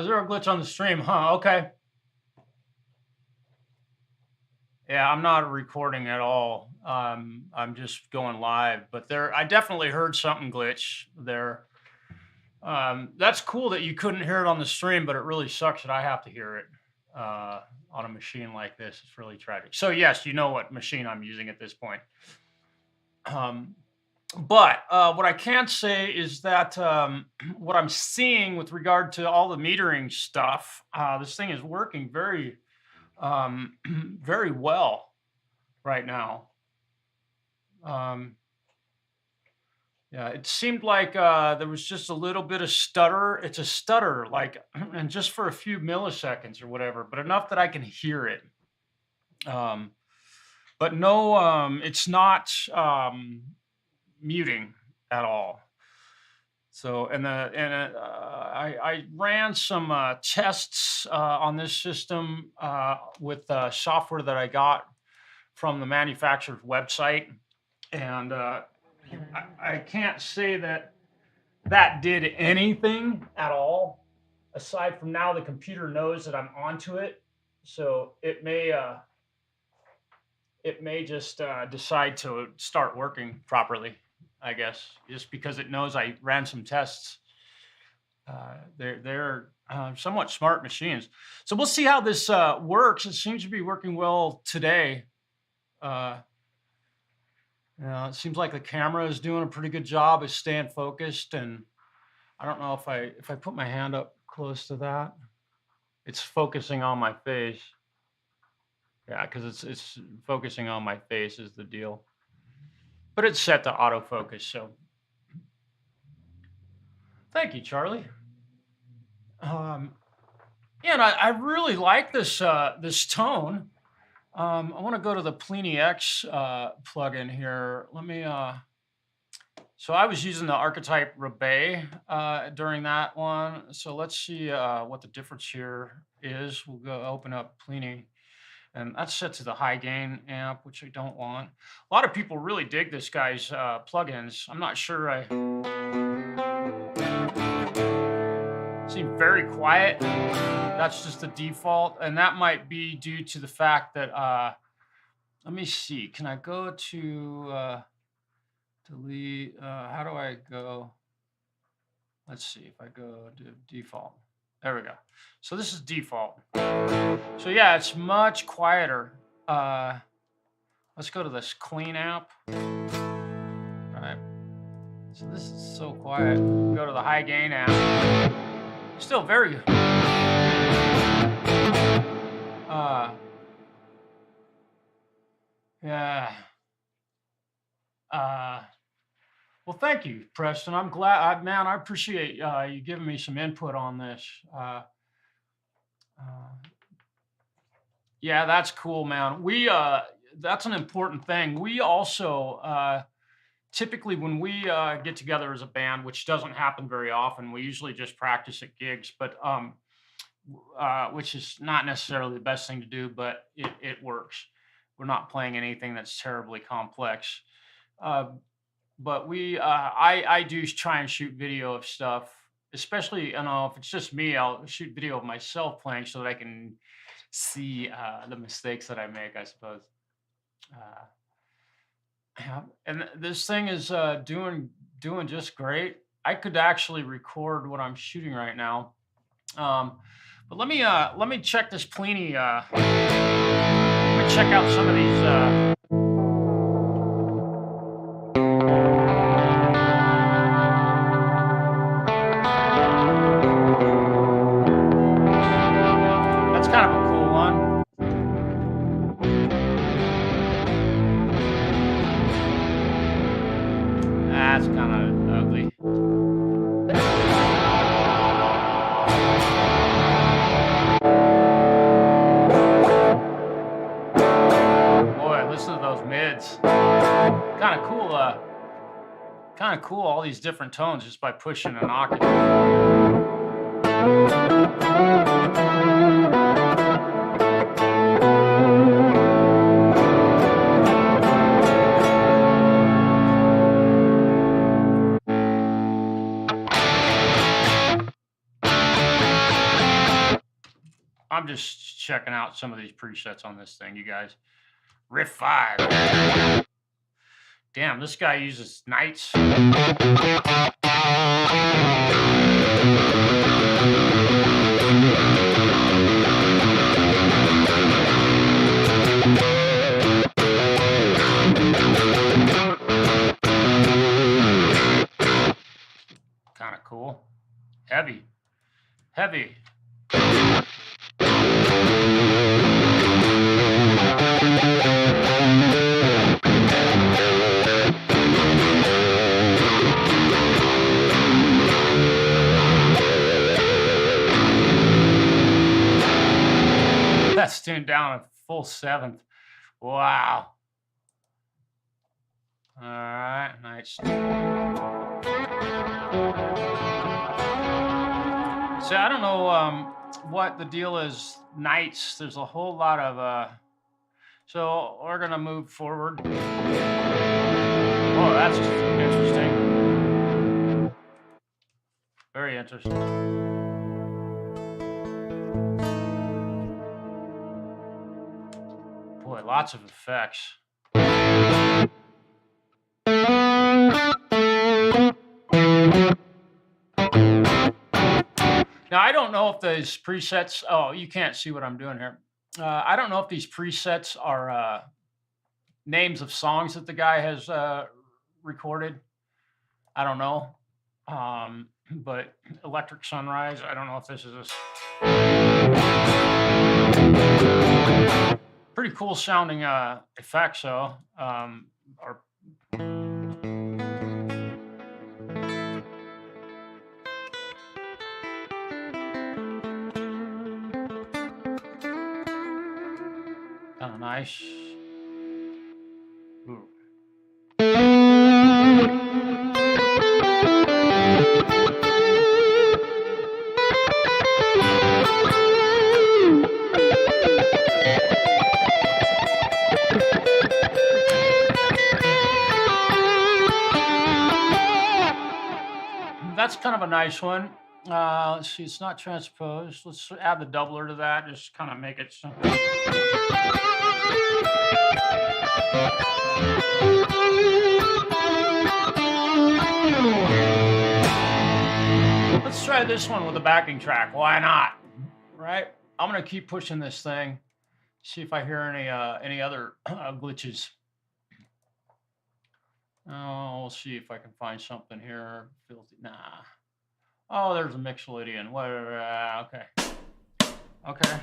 [SPEAKER 1] Zero glitch on the stream, huh? Okay. Yeah, I'm not recording at all. I'm just going live, but I definitely heard something glitch there. That's cool that you couldn't hear it on the stream, but it really sucks that I have to hear it on a machine like this. It's really tragic. So yes, you know what machine I'm using at this point. But what I can say is that what I'm seeing with regard to all the metering stuff, this thing is working very, very well right now. Yeah, it seemed like there was just a little bit of stutter. It's a stutter, like, and just for a few milliseconds or whatever, but enough that I can hear it. But no, it's not muting at all. So, I ran some tests on this system with software that I got from the manufacturer's website, and I can't say that did anything at all, aside from now the computer knows that I'm onto it, so it may just decide to start working properly, I guess, just because it knows I ran some tests. They're somewhat smart machines. So we'll see how this works. It seems to be working well today. It seems like the camera is doing a pretty good job of staying focused, and I don't know if I put my hand up close to that, it's focusing on my face. Yeah, because it's focusing on my face is the deal. But it's set to autofocus, so thank you, Charlie. Um, yeah, and I really like this tone. I want to go to the Pliny X plugin here. Let me. So I was using the archetype Rebay during that one. So let's see what the difference here is. We'll go open up Pliny, and that's set to the high gain amp, which I don't want. A lot of people really dig this guy's plugins. I'm not sure. I seem very quiet. That's just the default, and that might be due to the fact that. Let me see. Can I go to delete? How do I go? Let's see if I go to default. There we go. So this is default. So yeah, it's much quieter. Let's go to this clean app. All right. So this is so quiet. Go to the high gain app. Still very. Yeah. Well, thank you, Preston. I'm glad, man. I appreciate you giving me some input on this. Uh, yeah, that's cool, man. That's an important thing. We also typically when we get together as a band, which doesn't happen very often, we usually just practice at gigs, but which is not necessarily the best thing to do, but it works. We're not playing anything that's terribly complex. Uh, but I do try and shoot video of stuff, especially, if it's just me, I'll shoot video of myself playing so that I can see the mistakes that I make, I suppose. Uh, yeah, and this thing is doing just great. I could actually record what I'm shooting right now. Um, but let me check this Pliny. Let me check out some of these. That's kind of a cool one. That's kind of ugly. Boy, listen to those mids. Kind of cool. Kind of cool. All these different tones just by pushing an octave. I'm just checking out some of these presets on this thing, you guys. Riff 5. Damn, this guy uses Knights. Kind of cool. Heavy. Heavy. That's tuned down a full seventh. Wow. All right, nice. So I don't know what the deal is. Knights. There's a whole lot of. So we're gonna move forward. Oh, that's interesting. Very interesting. Boy, lots of effects. Now, I don't know if these presets, oh, you can't see what I'm doing here. I don't know if these presets are names of songs that the guy has recorded. I don't know. But Electric Sunrise, I don't know if this is a. Pretty cool sounding effects, though. Are kind of nice. Ooh. That's kind of a nice one. Let's see, it's not transposed. Let's add the doubler to that. Just kind of make it something. Let's try this one with a backing track. Why not? Right? I'm gonna keep pushing this thing. See if I hear any other glitches. Oh, we'll see if I can find something here. Filthy, nah. Oh, there's a Mixolydian. Whatever. Okay. Okay.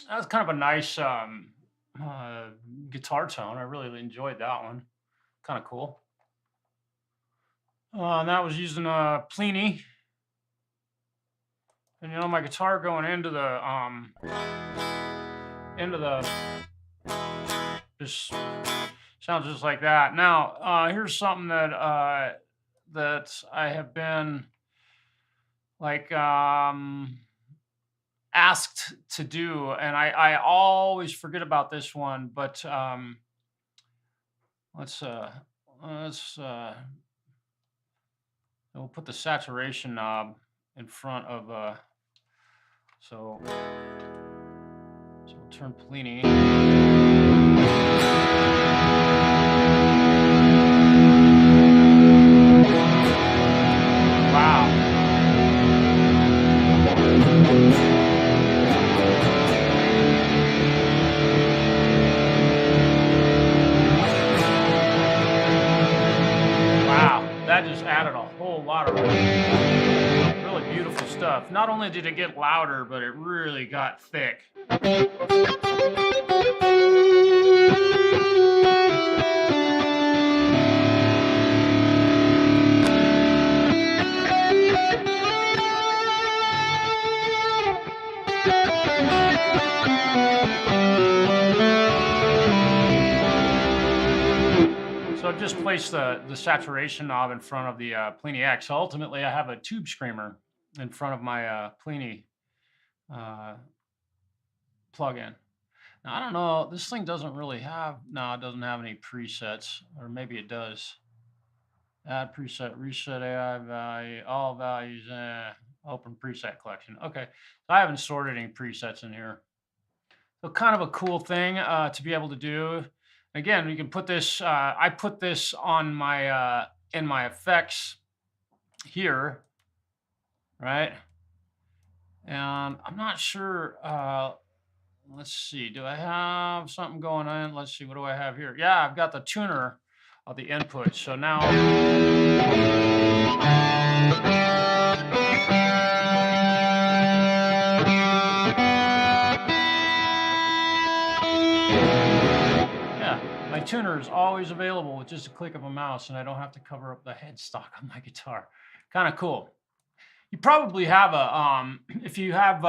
[SPEAKER 1] That was kind of a nice guitar tone. I really enjoyed that one. Kind of cool. And that was using a Plini, and my guitar going into the just sounds just like that. Now, here's something that I have been like asked to do, and I always forget about this one. But let's let's we'll put the saturation knob in front of so we'll turn Plini. Wow. That just added a whole lot of really beautiful stuff. Not only did it get louder, but it really got thick. So I've just placed the saturation knob in front of the Plini X. So ultimately, I have a tube screamer in front of my Plini uh, plugin. Now, I don't know. This thing doesn't really have. No, it doesn't have any presets, or maybe it does. Add preset, reset AI value, all values. Open preset collection. Okay, so I haven't sorted any presets in here. So kind of a cool thing to be able to do. Again, you can put this. I put this on my in my effects here, right? And I'm not sure. Let's see. Do I have something going on? Let's see. What do I have here? Yeah, I've got the tuner of the input. So now, yeah, my tuner is always available with just a click of a mouse, and I don't have to cover up the headstock on my guitar. Kind of cool. You probably have a if you have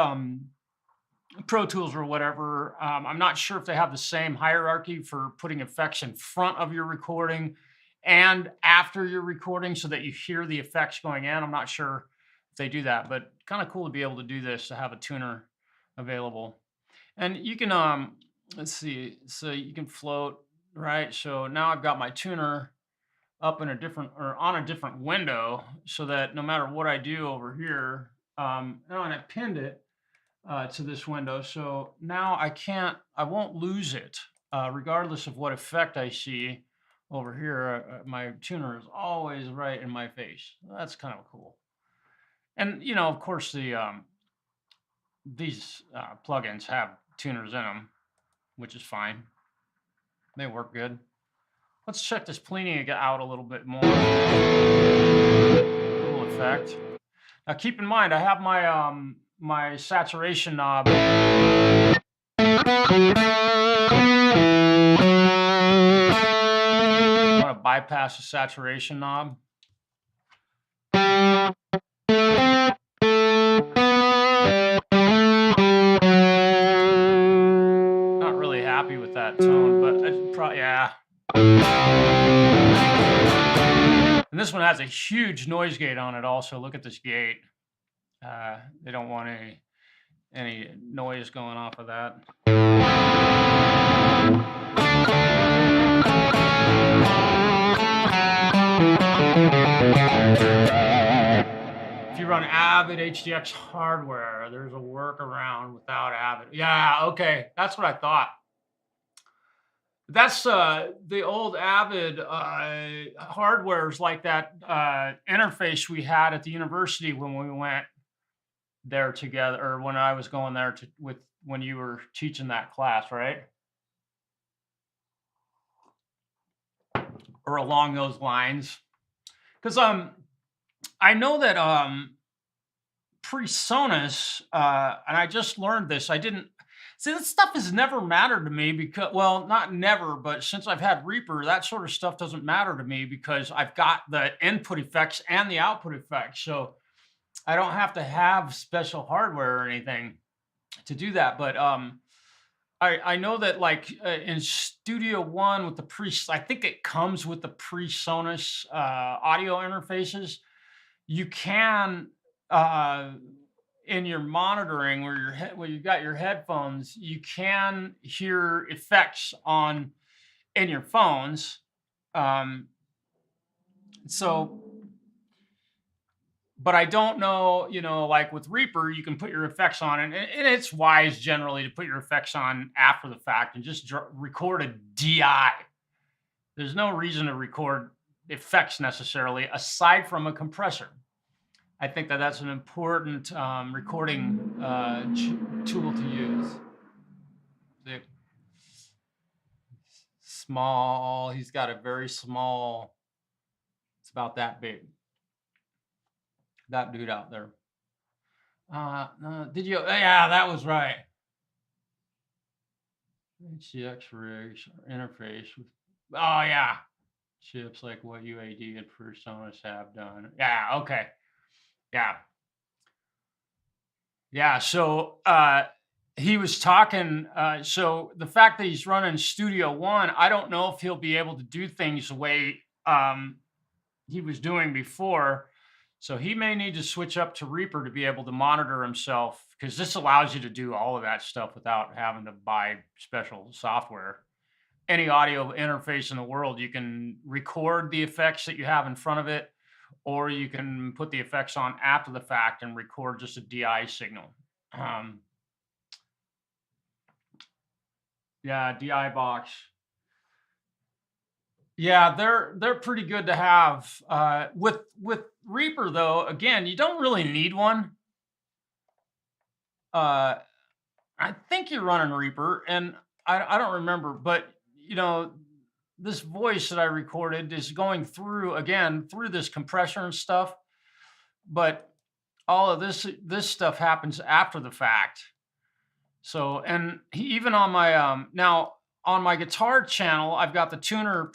[SPEAKER 1] Pro Tools or whatever. I'm not sure if they have the same hierarchy for putting effects in front of your recording and after your recording so that you hear the effects going in. I'm not sure if they do that, but kind of cool to be able to do this, to have a tuner available. And you can, let's see, so you can float, right? So now I've got my tuner up in a different or on a different window so that no matter what I do over here, and I pinned it to this window. So now I won't lose it, regardless of what effect I see over here. My tuner is always right in my face. That's kind of cool. And of course, these plugins have tuners in them, which is fine. They work good. Let's check this cleaning out a little bit more. Cool effect. Now keep in mind, I have my my saturation knob. I want to bypass the saturation knob. Not really happy with that tone, but yeah. And this one has a huge noise gate on it also. Look at this gate. They don't want any noise going off of that. If you run Avid HDX hardware, there's a workaround without Avid. Yeah, okay, that's what I thought. That's the old Avid hardware's like that interface we had at the university when we went there together, or when I was going there when you were teaching that class, right? Or along those lines. Because I know that PreSonus, and I just learned this. I didn't see, this stuff has never mattered to me because, well, not never, but since I've had Reaper, that sort of stuff doesn't matter to me because I've got the input effects and the output effects. So I don't have to have special hardware or anything to do that. But I know that like in Studio One with I think it comes with the PreSonus audio interfaces. You can in your monitoring where you got your headphones, you can hear effects in your phones. So, but I don't know, like with Reaper, you can put your effects on, and it's wise generally to put your effects on after the fact and just record a DI. There's no reason to record effects necessarily, aside from a compressor. I think that's an important recording tool to use. Small, he's got a very small, it's about that big. That dude out there. Did you? Yeah, that was right. HDX rigs interface with. Oh yeah, chips like what UAD and PreSonus have done. Yeah. Okay. Yeah. Yeah. So he was talking. So the fact that he's running Studio One, I don't know if he'll be able to do things the way he was doing before. So he may need to switch up to Reaper to be able to monitor himself because this allows you to do all of that stuff without having to buy special software. Any audio interface in the world, you can record the effects that you have in front of it, or you can put the effects on after the fact and record just a DI signal. Um, yeah, DI box. Yeah, they're pretty good to have. With Reaper though, again, you don't really need one. Uh, I think you're running Reaper, and I don't remember, but you know, this voice that I recorded is going through again through this compressor and stuff, but all of this stuff happens after the fact. So, and even on my now on my guitar channel, I've got the tuner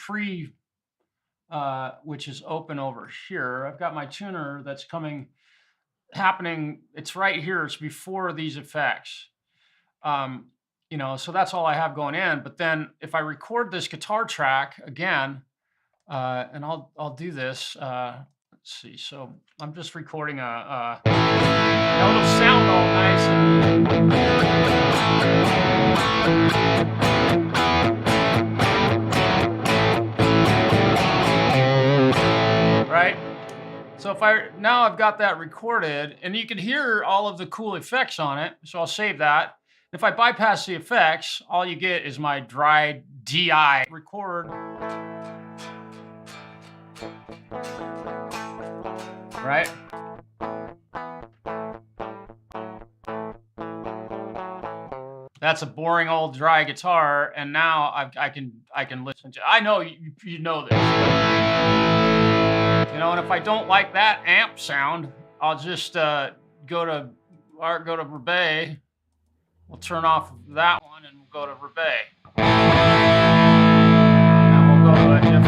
[SPEAKER 1] which is open over here. I've got my tuner that's happening. It's right here. It's before these effects. Um, so that's all I have going in. But then if I record this guitar track again, and I'll do this. Let's see. So I'm just recording a little sound all nice. Right? So now I've got that recorded, and you can hear all of the cool effects on it. So I'll save that. If I bypass the effects, all you get is my dry DI record. Right? That's a boring old dry guitar, and now I can listen to. I know you know this, but, and if I don't like that amp sound, I'll just go to Rebec. We'll turn off that one and we'll go to Rebec. And we'll go to a different.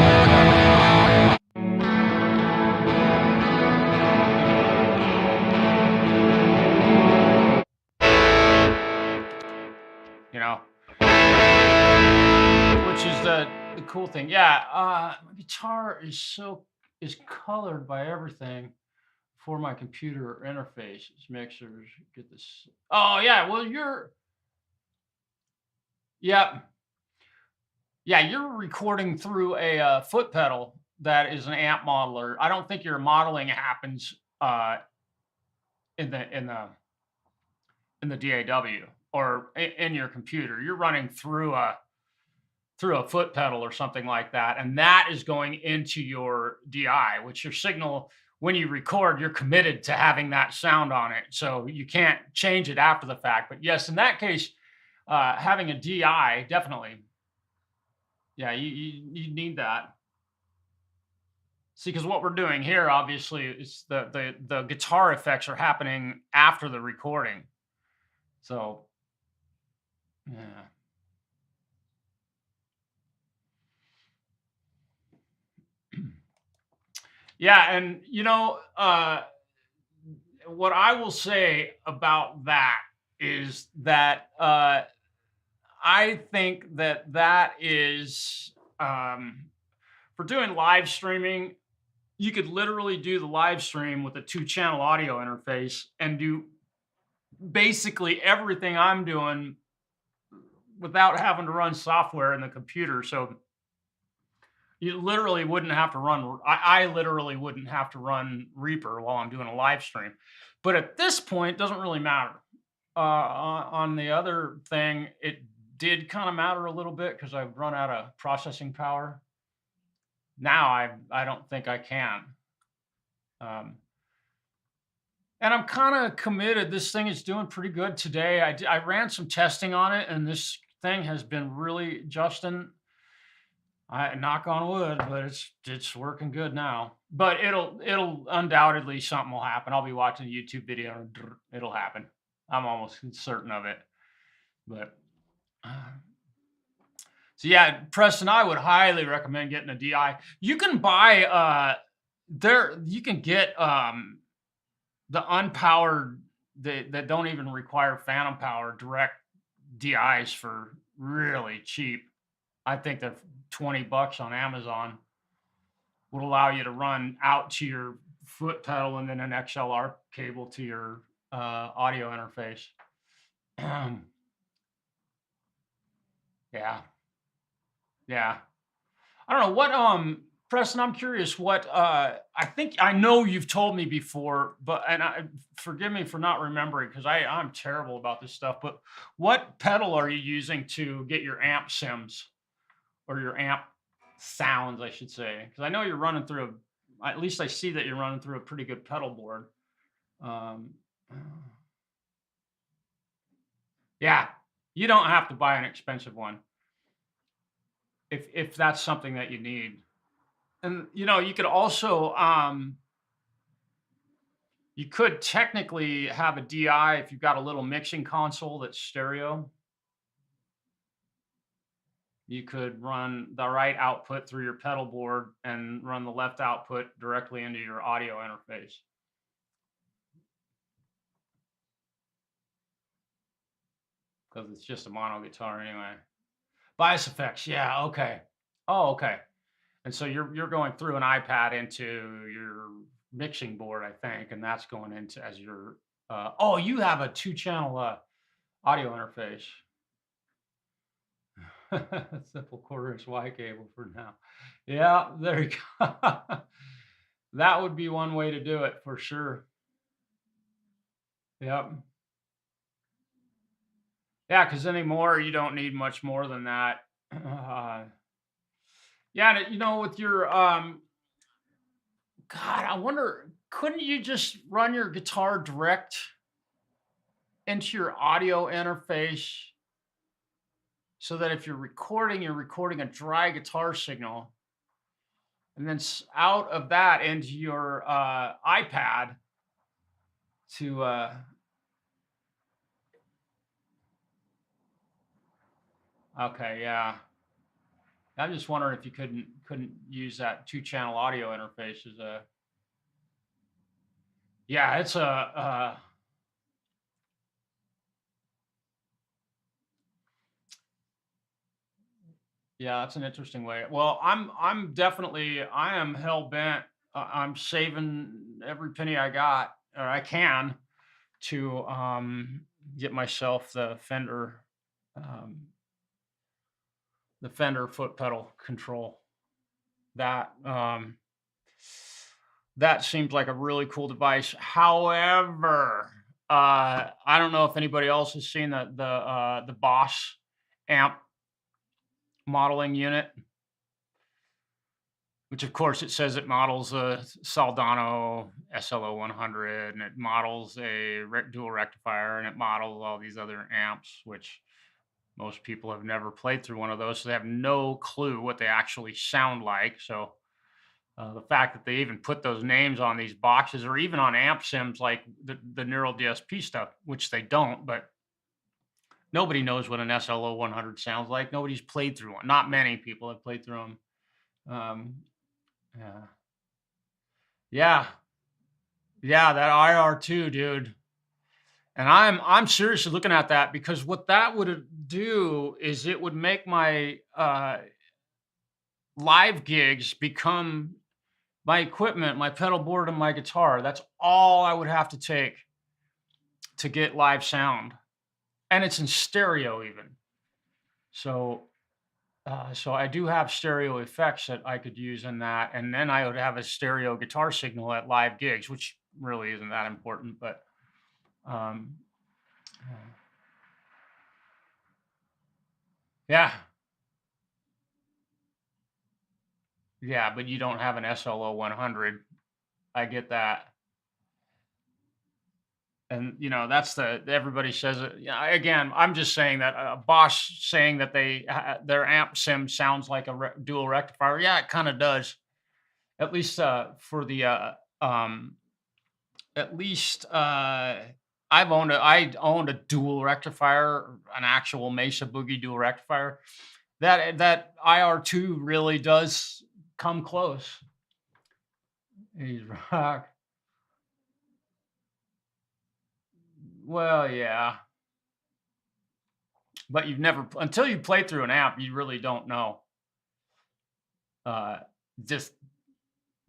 [SPEAKER 1] Which is the cool thing. Yeah, my guitar is colored by everything for my computer interfaces, mixers, get this. Oh yeah, well yeah, you're recording through a foot pedal that is an amp modeler. I don't think your modeling happens in the DAW or in your computer. You're running through a foot pedal or something like that, and that is going into your DI, which your signal. When you record, you're committed to having that sound on it. So you can't change it after the fact. But yes, in that case, having a DI, definitely. Yeah, you need that. See, because what we're doing here, obviously, is the guitar effects are happening after the recording. So, yeah. Yeah, and what I will say about that is that I think that is for doing live streaming. You could literally do the live stream with a 2-channel audio interface and do basically everything I'm doing without having to run software in the computer. So you literally wouldn't have to run. I literally wouldn't have to run Reaper while I'm doing a live stream. But at this point, it doesn't really matter. On the other thing, it did kind of matter a little bit because I've run out of processing power. Now I don't think I can. And I'm kind of committed. This thing is doing pretty good today. I ran some testing on it, and this thing has been really, Justin. I knock on wood, but it's working good now. But it'll undoubtedly something will happen. I'll be watching a YouTube video and it'll happen. I'm almost certain of it. But so yeah, Preston, I would highly recommend getting a DI. You can buy you can get the unpowered that don't even require phantom power direct DIs for really cheap. I think they're $20 on Amazon. Would allow you to run out to your foot pedal and then an XLR cable to your audio interface. Yeah, yeah. I don't know what Preston, I'm curious what I think I know you've told me before, but and I forgive me for not remembering because I'm terrible about this stuff, but what pedal are you using to get your amp sims or your amp sounds, I should say? Because I know you're running through at least I see that you're running through a pretty good pedal board. Um, yeah, you don't have to buy an expensive one if that's something that you need. And you could also you could technically have a DI if you've got a little mixing console that's stereo. You could run the right output through your pedal board and run the left output directly into your audio interface. Because it's just a mono guitar anyway. Bias effects, yeah, okay. Oh, okay. And so you're going through an iPad into your mixing board, I think, and that's going into as your oh, you have a two-channel audio interface. Simple quarter-inch Y cable for now. Yeah, there you go. That would be one way to do it for sure. Yep. Yeah, because anymore you don't need much more than that. Yeah, and with your God, I wonder, couldn't you just run your guitar direct into your audio interface so that if you're recording a dry guitar signal, and then out of that into your iPad to okay, yeah. I'm just wondering if you couldn't use that two-channel audio interface as a yeah, it's a yeah, that's an interesting way. Well, I'm definitely I am hell bent. I'm saving every penny I got or I can to get myself um, the Fender foot pedal control. That that seems like a really cool device. However, I don't know if anybody else has seen the Boss amp modeling unit, which of course it says it models a Soldano SLO 100 and it models a dual rectifier and it models all these other amps, which most people have never played through one of those, so they have no clue what they actually sound like. So the fact that they even put those names on these boxes or even on amp sims like the Neural DSP stuff, which they don't, but nobody knows what an SLO 100 sounds like. Nobody's played through one. Not many people have played through them. Yeah. Yeah. Yeah, that IR2, dude. And I'm seriously looking at that because what that would do is it would make my live gigs become my equipment, my pedal board, and my guitar. That's all I would have to take to get live sound, and it's in stereo even. So, so I do have stereo effects that I could use in that, and then I would have a stereo guitar signal at live gigs, which really isn't that important, but um, yeah, yeah. But you don't have an SLO 100. I get that. And that's everybody says it. Yeah, again, I'm just saying that Bosch saying that their amp sim sounds like a dual rectifier. Yeah, it kind of does. At least for the at least I owned a dual rectifier, an actual Mesa Boogie dual rectifier. That IR2 really does come close. He's rock. Well, yeah. But you've never until you play through an amp, you really don't know. Uh, just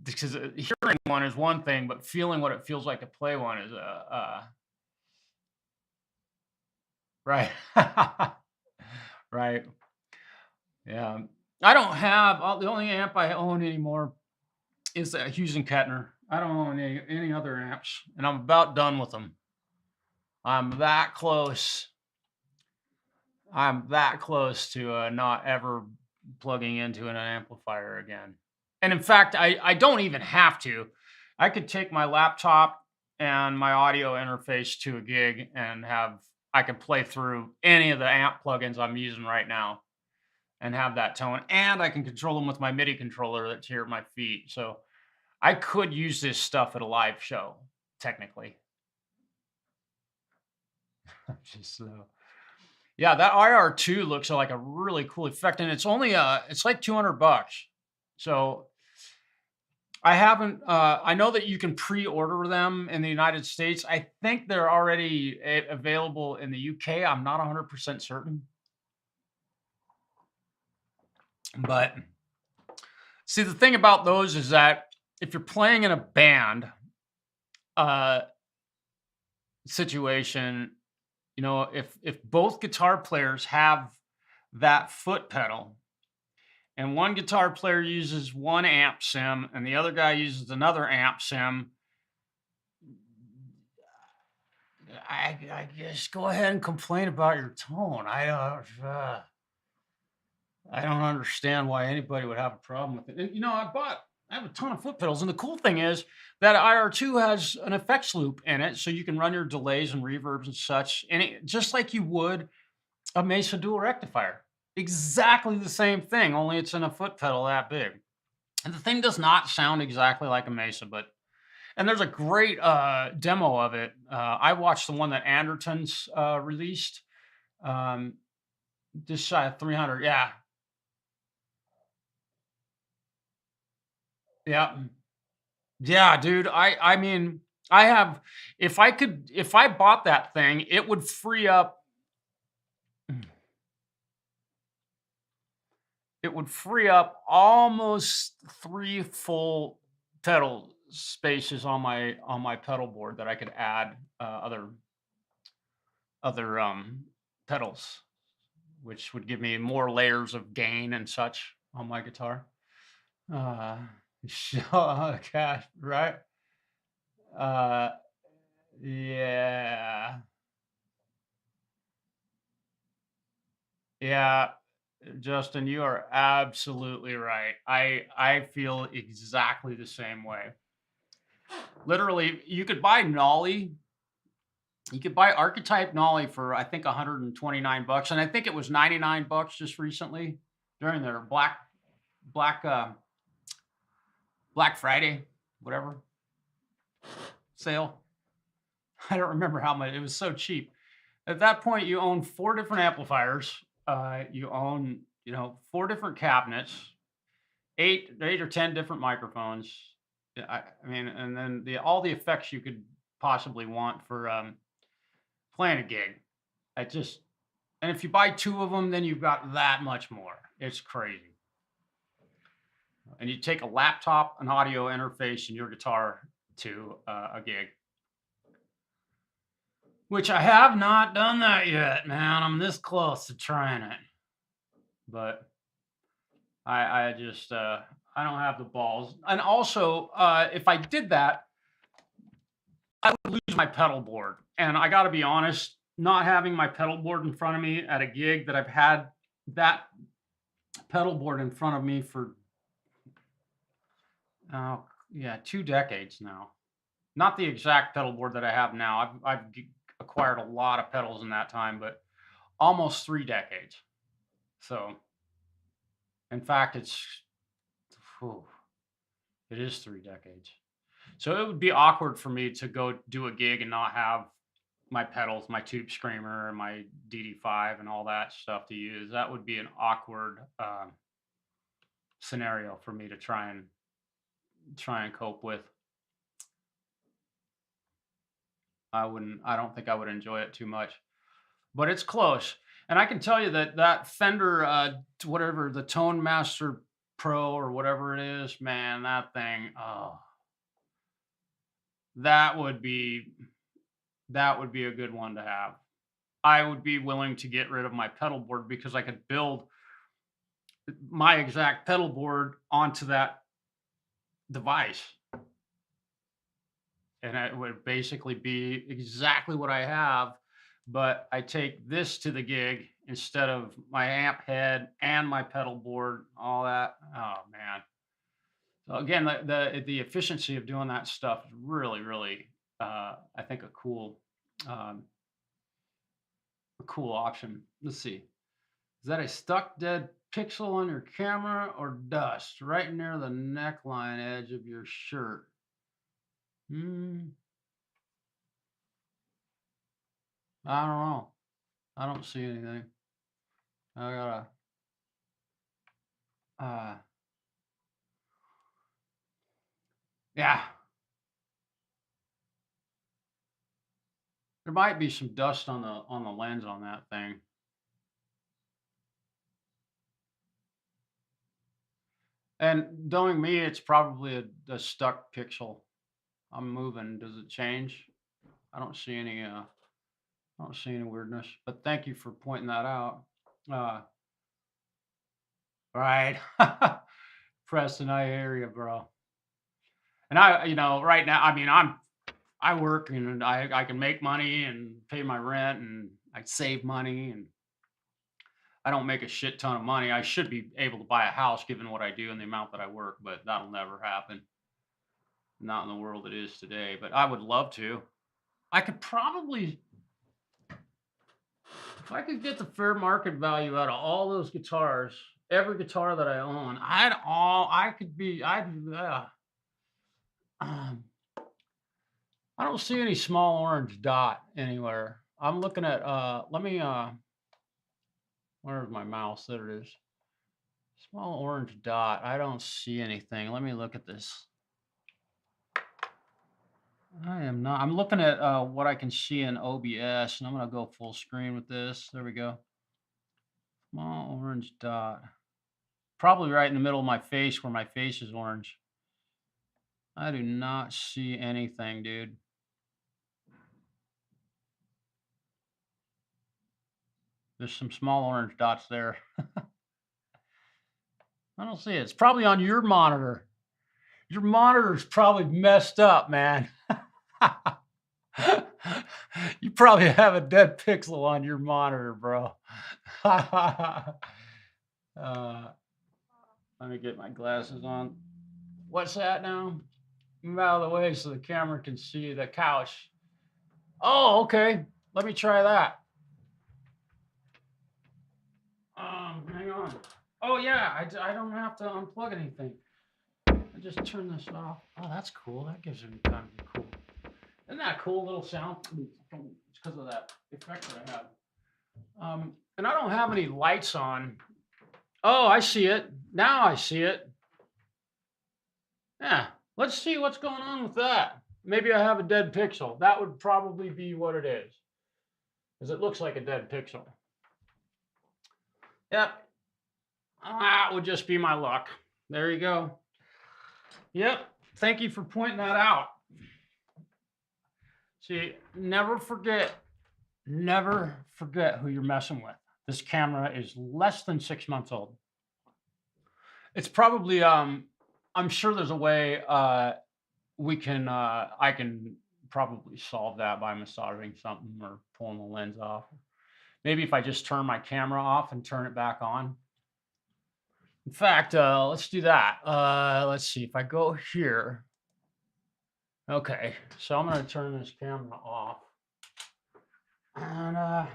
[SPEAKER 1] because hearing one is one thing, but feeling what it feels like to play one is right. Right. Yeah. I don't have the only amp I own anymore is a Hughes and Kettner. I don't own any other amps, and I'm about done with them. I'm that close. I'm that close to not ever plugging into an amplifier again. And in fact, I don't even have to. I could take my laptop and my audio interface to a gig and have I can play through any of the amp plugins I'm using right now and have that tone. And I can control them with my MIDI controller that's here at my feet. So I could use this stuff at a live show, technically. Just yeah, that IR2 looks like a really cool effect, and it's only it's like $200. So I haven't. I know that you can pre-order them in the United States. I think they're already available in the UK. I'm not 100% certain, but see, the thing about those is that if you're playing in a band uh, situation, you know, if both guitar players have that foot pedal, and one guitar player uses one amp sim and the other guy uses another amp sim, I just go ahead and complain about your tone. I don't understand why anybody would have a problem with it. And, you know, I have a ton of foot pedals, and the cool thing is that IR2 has an effects loop in it, so you can run your delays and reverbs and such, and just like you would a Mesa dual rectifier. Exactly the same thing, only it's in a foot pedal that big. And the thing does not sound exactly like a Mesa, but and there's a great demo of it. I watched the one that Anderton's released. Um, just shy of 300. Yeah, yeah, yeah, dude. I mean, I have. If I bought that thing, it would free up. It would free up almost three full pedal spaces on my pedal board that I could add other pedals, which would give me more layers of gain and such on my guitar. Uh, oh gosh, right? Uh, yeah, yeah, Justin, you are absolutely right. I feel exactly the same way. Literally, you could buy Nolly. You could buy Archetype Nolly for I think 129 bucks, and I think it was 99 bucks just recently during their Black Black Friday, whatever sale. I don't remember how much. It was so cheap. At that point, you own four different amplifiers. You own, you know, four different cabinets, eight or ten different microphones. Yeah, I mean, and then all the effects you could possibly want for playing a gig. I just and if you buy two of them, then you've got that much more. It's crazy. And you take a laptop, an audio interface, and your guitar to a gig. Which I have not done that yet, man. I'm this close to trying it, but I just I don't have the balls. And also, if I did that, I would lose my pedal board. And I got to be honest, not having my pedal board in front of me at a gig that I've had that pedal board in front of me for oh yeah 2 decades now. Not the exact pedal board that I have now. Acquired a lot of pedals in that time, but almost 3 decades. So, in fact, whew, it is 3 decades. So it would be awkward for me to go do a gig and not have my pedals, my Tube Screamer, my DD5, and all that stuff to use. That would be an awkward scenario for me to try and cope with. I wouldn't. I don't think I would enjoy it too much, but it's close. And I can tell you that that Fender, whatever the Tone Master Pro or whatever it is, man, that thing, oh, that would be that would be a good one to have. I would be willing to get rid of my pedal board because I could build my exact pedal board onto that device, and it would basically be exactly what I have, but I take this to the gig instead of my amp head and my pedal board, all that. Oh man. So again, the efficiency of doing that stuff is really, really, I think um, a cool option. Let's see. Is that a stuck dead pixel on your camera or dust right near the neckline edge of your shirt? Hmm. I don't know. I don't see anything. I gotta. Uh, yeah, there might be some dust on the lens on that thing. And knowing me, it's probably a stuck pixel. I'm moving. Does it change? I don't see any. I don't see any weirdness. But thank you for pointing that out. Uh, right, Preston, I hear you, bro. And right now, I mean, I work and I can make money and pay my rent and I save money and I don't make a shit ton of money. I should be able to buy a house given what I do and the amount that I work, but that'll never happen. Not in the world it is today. But I would love to. I could probably, if I could get the fair market value out of all those guitars, every guitar that I own, I could be, um, I don't see any small orange dot anywhere. I'm looking at, where's my mouse? There it is. Small orange dot. I don't see anything. Let me look at this. I am not. I'm looking at what I can see in OBS, and I'm going to go full screen with this. There we go. Small orange dot. Probably right in the middle of my face where my face is orange. I do not see anything, dude. There's some small orange dots there. I don't see it. It's probably on your monitor. Your monitor's probably messed up, man. You probably have a dead pixel on your monitor, bro. Let me get my glasses on. What's that now? Move out of the way so the camera can see the couch. Oh, okay. Let me try that. Hang on. Oh yeah, I don't have to unplug anything. I just turn this off. Oh, that's cool. That gives me time to be cool. Isn't that a cool little sound? It's because of that effect that I have. And I don't have any lights on. Oh, I see it. Now I see it. Yeah. Let's see what's going on with that. Maybe I have a dead pixel. That would probably be what it is. Because it looks like a dead pixel. Yep. That would just be my luck. There you go. Yep. Thank you for pointing that out. See, never forget who you're messing with. This camera is less than 6 months old. It's probably I'm sure there's a way I can probably solve that by massaging something or pulling the lens off. Maybe if I just turn my camera off and turn it back on. In fact, let's do that. Let's see if I go here. Okay, so I'm going to turn this camera off. And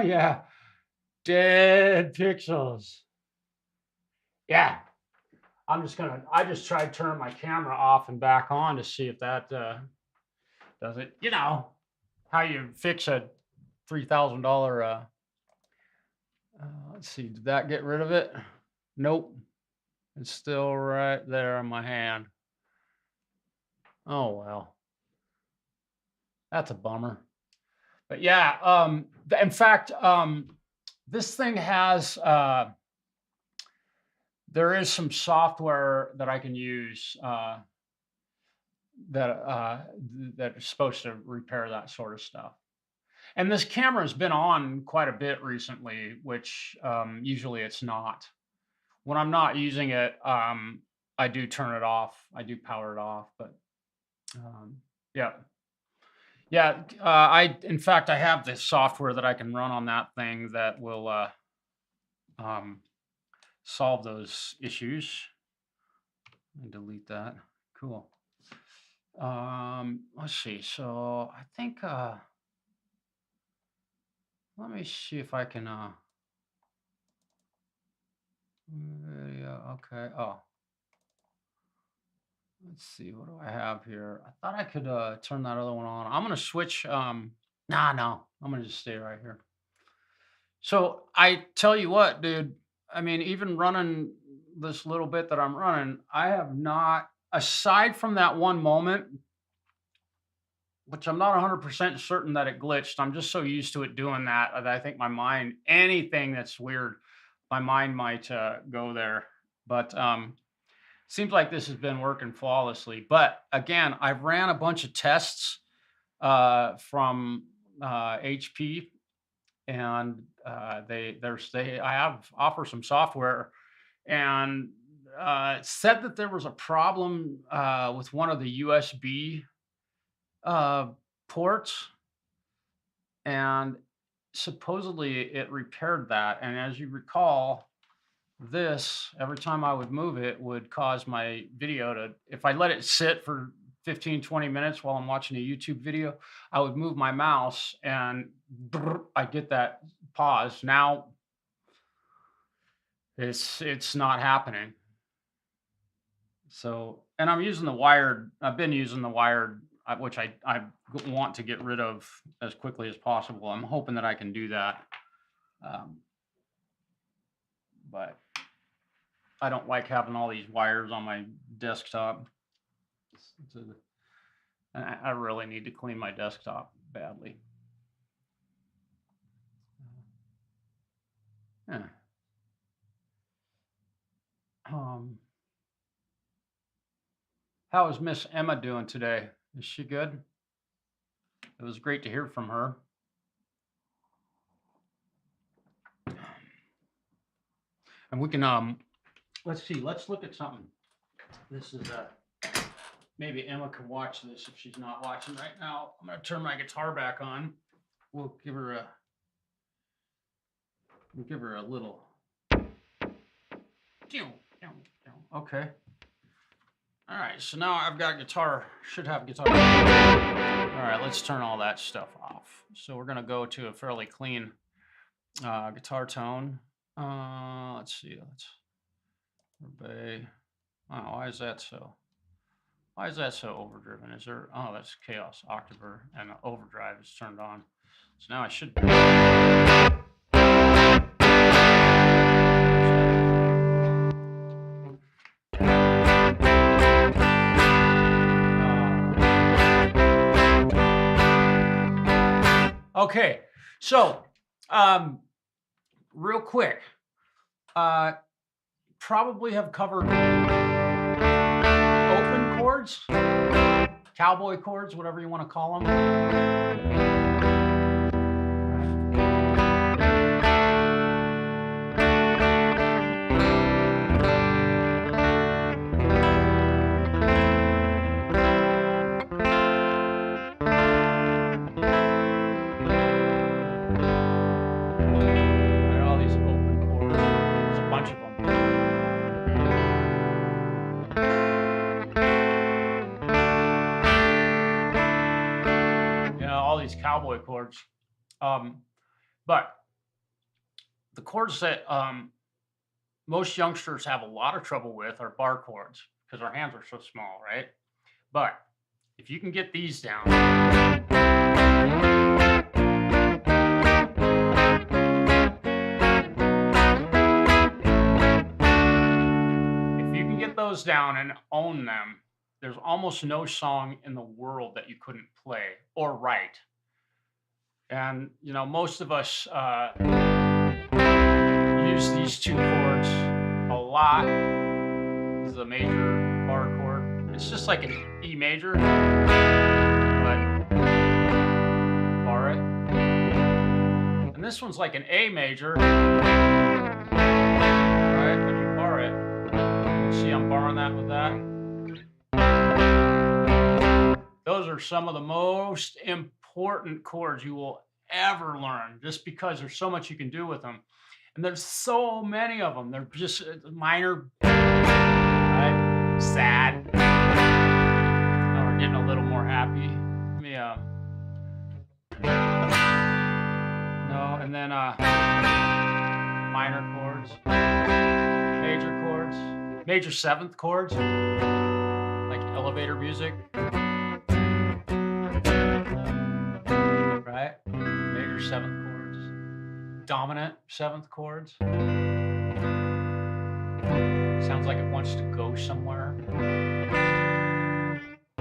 [SPEAKER 1] yeah, dead pixels. Yeah, I just tried turning my camera off and back on to see if that does it. You know, how you fix a $3,000. Let's see, did that get rid of it? Nope. It's still right there on my hand. Oh, well. That's a bummer. But yeah, in fact, This thing has there is some software that I can use that is supposed to repair that sort of stuff. And this camera's been on quite a bit recently, which usually it's not. When I'm not using it, I do turn it off. I do power it off, but um, yeah, yeah. In fact, I have this software that I can run on that thing that will um, solve those issues. And delete that. Cool. Let's see. So I think let me see if I can video. Okay. Oh, let's see. What do I have here? I thought I could turn that other one on. I'm gonna switch. Nah, no. I'm gonna just stay right here. So I tell you what, dude. I mean, even running this little bit that I'm running, I have not, aside from that one moment, which I'm not 100% certain that it glitched. I'm just so used to it doing that that I think my mind, anything that's weird, my mind might go there. But seems like this has been working flawlessly. But again, I've ran a bunch of tests from HP, and they I have offer some software, and it said that there was a problem with one of the USB uh, ports, and supposedly it repaired that. And as you recall, this every time I would move it would cause my video to, if I let it sit for 15, 20 minutes while I'm watching a YouTube video, I would move my mouse and I get that pause. Now it's not happening. So, and I'm using the wired, I've been using the wired, which I want to get rid of as quickly as possible. I'm hoping that I can do that. Um, but I don't like having all these wires on my desktop. I really need to clean my desktop badly. Yeah. Um, how is Miss Emma doing today? Is she good? It was great to hear from her. And we can let's see, let's look at something. This is maybe Emma can watch this if she's not watching right now. I'm gonna turn my guitar back on. We'll give her a little. Okay. All right, so now I've got guitar, should have guitar. All right, let's turn all that stuff off. So we're gonna go to a fairly clean guitar tone. Let's see, let's obey. Oh, why is that so? Why is that so overdriven? Is there, oh, that's Chaos October and the overdrive is turned on. So now I should. Okay, so real quick, probably have covered open chords, cowboy chords, whatever you want to call them. All these open chords, there's a bunch of them. All these cowboy chords. But the chords that most youngsters have a lot of trouble with are bar chords because our hands are so small, right? But if you can get these down, if you can get those down and own them, there's almost no song in the world that you couldn't play or write. And most of us use these two chords a lot. This is a major bar chord. It's just like an E major, but bar it. And this one's like an A major, right? But you bar it. See, I'm barring that with that. Those are some of the most important chords you will ever learn, just because there's so much you can do with them. And there's so many of them. They're just minor, right? Sad. Now we're getting a little more happy. Let me, no, and then minor chords, major chords, major seventh chords, like elevator music. Right? Major seventh chords, dominant seventh chords. Sounds like it wants to go somewhere. I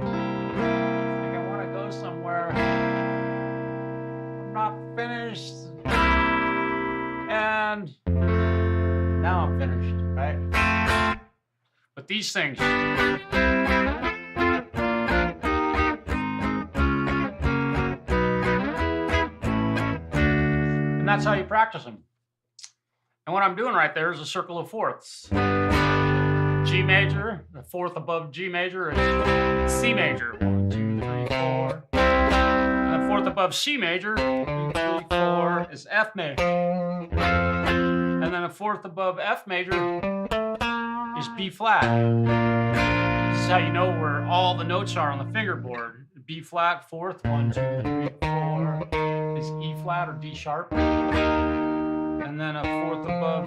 [SPEAKER 1] think I want to go somewhere. I'm not finished. And now I'm finished, right? But these things, and that's how you practice them. And what I'm doing right there is a circle of fourths. G major, the fourth above G major is C major. 1, 2, 3, 4. And the fourth above C major, 2, 3, 4, is F major. And then a fourth above F major is B flat. This is how you know where all the notes are on the fingerboard. B flat, fourth, 1, 2, 3, 4 is E flat or D sharp. And then a fourth above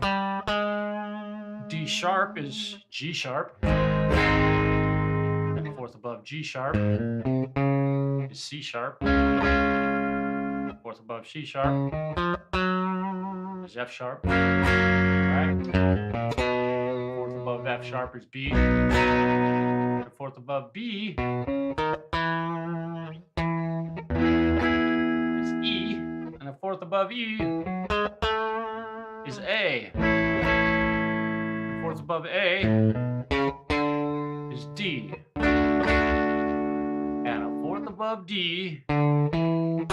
[SPEAKER 1] D sharp is G sharp. And a fourth above G sharp is C sharp. Fourth above C sharp is F sharp. Right? Fourth above F sharp is B. The fourth above B is E. And the fourth above E is A. The fourth above A is D. And a fourth above D, we're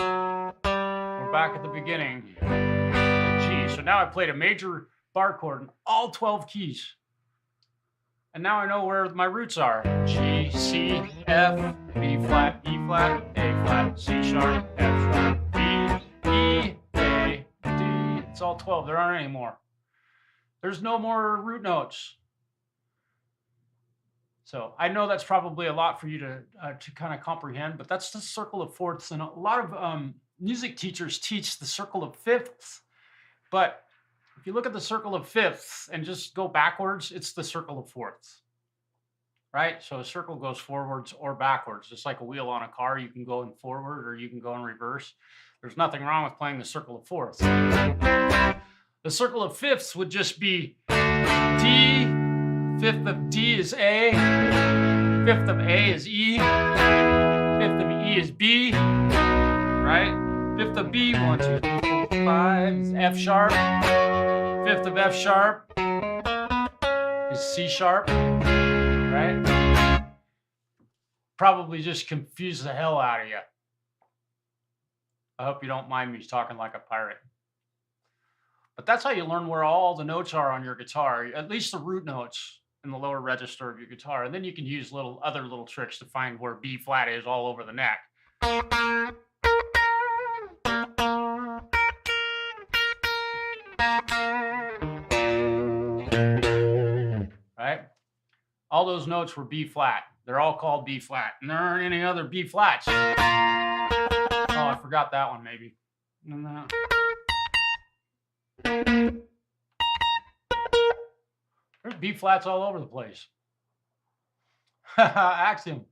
[SPEAKER 1] back at the beginning, G. So now I played a major bar chord in all 12 keys. And now I know where my roots are. G, C, F, B flat, E flat, A flat, C sharp, F sharp, B, E, A, D. It's all 12. There aren't any more. There's no more root notes. So I know that's probably a lot for you to kind of comprehend, but that's the circle of fourths. And a lot of music teachers teach the circle of fifths. But if you look at the circle of fifths and just go backwards, it's the circle of fourths. Right? So a circle goes forwards or backwards, just like a wheel on a car. You can go in forward or you can go in reverse. There's nothing wrong with playing the circle of fourths. The circle of fifths would just be D, fifth of D is A, fifth of A is E, fifth of E is B, right? Fifth of B, 1, 2, 3, 4, 5 is F sharp. Fifth of F sharp is C sharp, right? Probably just confuse the hell out of you. I hope you don't mind me talking like a pirate. But that's how you learn where all the notes are on your guitar, at least the root notes in the lower register of your guitar. And then you can use other little tricks to find where B flat is all over the neck. Right? All those notes were B flat. They're all called B flat. And there aren't any other B flats. Oh, I forgot that one maybe. No. There's B flats all over the place. Axiom.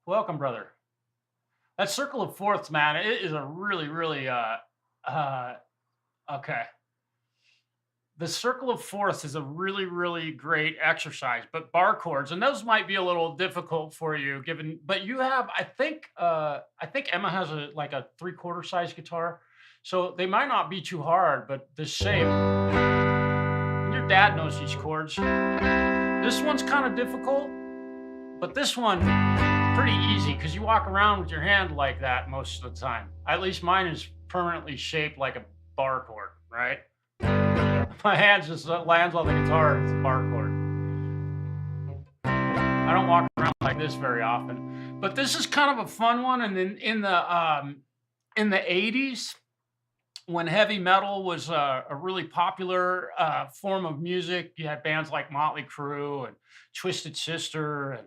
[SPEAKER 1] Welcome, brother. That circle of fourths, man, it is a really, really okay. The circle of fourths is a really, really great exercise, but bar chords, and those might be a little difficult for you, but you have, I think Emma has a 3/4 size guitar, so they might not be too hard, but the shape, dad knows these chords. This one's kind of difficult, but this one pretty easy because you walk around with your hand like that most of the time. At least mine is permanently shaped like a bar chord, right? My hand just lands on the guitar, it's a bar chord. I don't walk around like this very often, but this is kind of a fun one. And then in the 80s, when heavy metal was a really popular form of music, you had bands like Motley Crue and Twisted Sister, and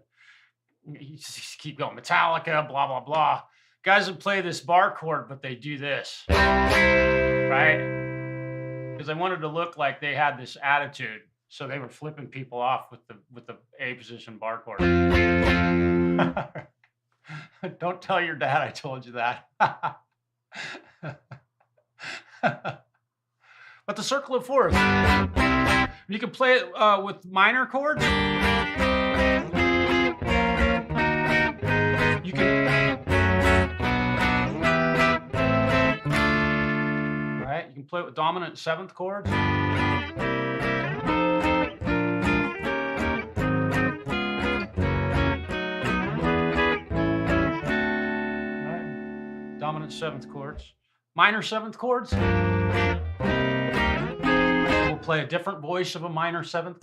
[SPEAKER 1] you just keep going, Metallica, blah blah blah. Guys would play this bar chord, but they do this, right? Because they wanted to look like they had this attitude, so they were flipping people off with the A position bar chord. Don't tell your dad I told you that. But the circle of fourths, you can play it with minor chords. You can, right? You can play it with dominant seventh chords. Right? Dominant seventh chords. Minor seventh chords. We'll play a different voice of a minor seventh.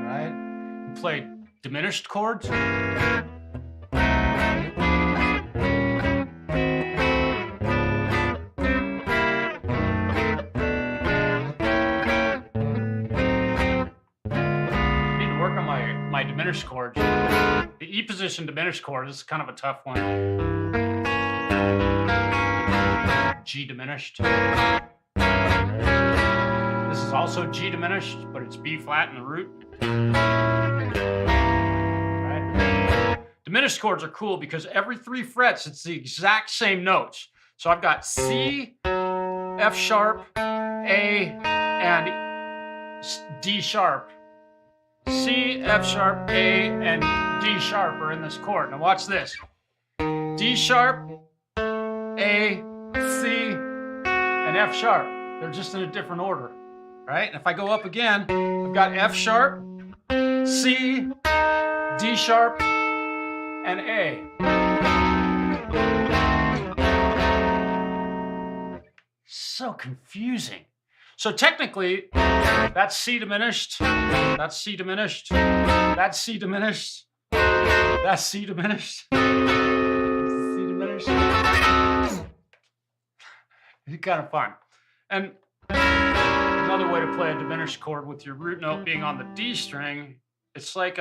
[SPEAKER 1] Right? You play diminished chords. My diminished chords. The E position diminished chord is kind of a tough one. G diminished. This is also G diminished, but it's B flat in the root. Right? Diminished chords are cool because every 3 frets, it's the exact same notes. So I've got C, F sharp, A, and D sharp. C, F sharp, A, and D sharp are in this chord. Now watch this. D sharp, A, C, and F sharp. They're just in a different order, right? And if I go up again, I've got F sharp, C, D sharp, and A. So confusing. So technically, that's C diminished, that's C diminished, that's C diminished, that's C diminished, C diminished. It's kind of fun. And another way to play a diminished chord with your root note being on the D string, it's like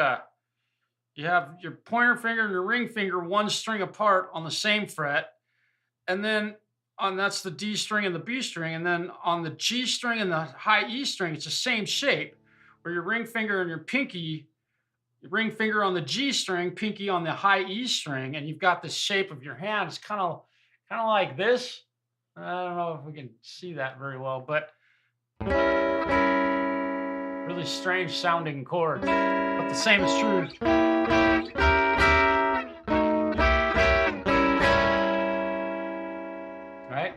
[SPEAKER 1] you have your pointer finger and your ring finger 1 string apart on the same fret, and then that's the D string and the B string, and then on the G string and the high E string, it's the same shape, where your ring finger and your pinky, your ring finger on the G string, pinky on the high E string, and you've got the shape of your hand. It's kind of like this. I don't know if we can see that very well, but really strange sounding chord, but the same is true. Right?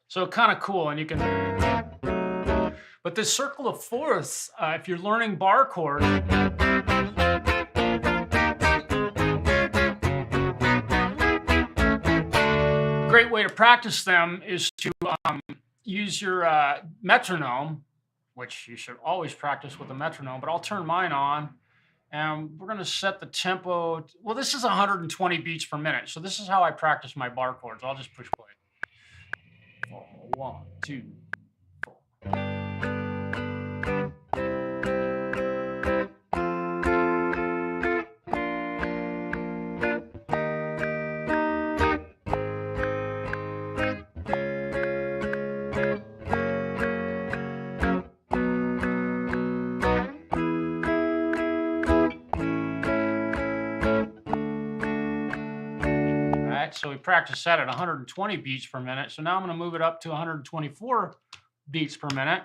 [SPEAKER 1] So kind of cool, and you can. But this circle of fourths, if you're learning bar chord, great way to practice them is to use your metronome, which you should always practice with a metronome. But I'll turn mine on. And we're going to set the tempo. Well, this is 120 beats per minute. So this is how I practice my bar chords. I'll just push play. 1, 2, 4. So we practiced that at 120 beats per minute. So now I'm going to move it up to 124 beats per minute.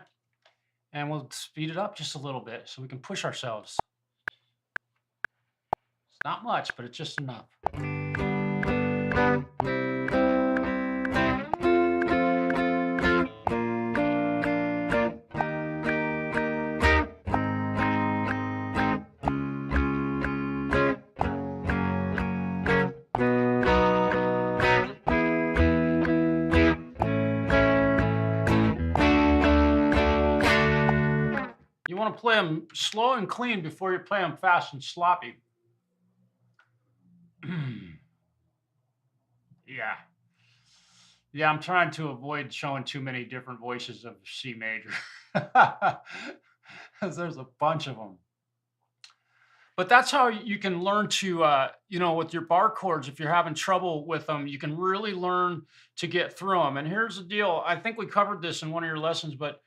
[SPEAKER 1] And we'll speed it up just a little bit so we can push ourselves. Not much, but it's just enough. You want to play them slow and clean before you play them fast and sloppy. Yeah. Yeah, I'm trying to avoid showing too many different voices of C major. 'Cause there's a bunch of them. But that's how you can learn to, with your bar chords, if you're having trouble with them, you can really learn to get through them. And here's the deal. I think we covered this in one of your lessons, but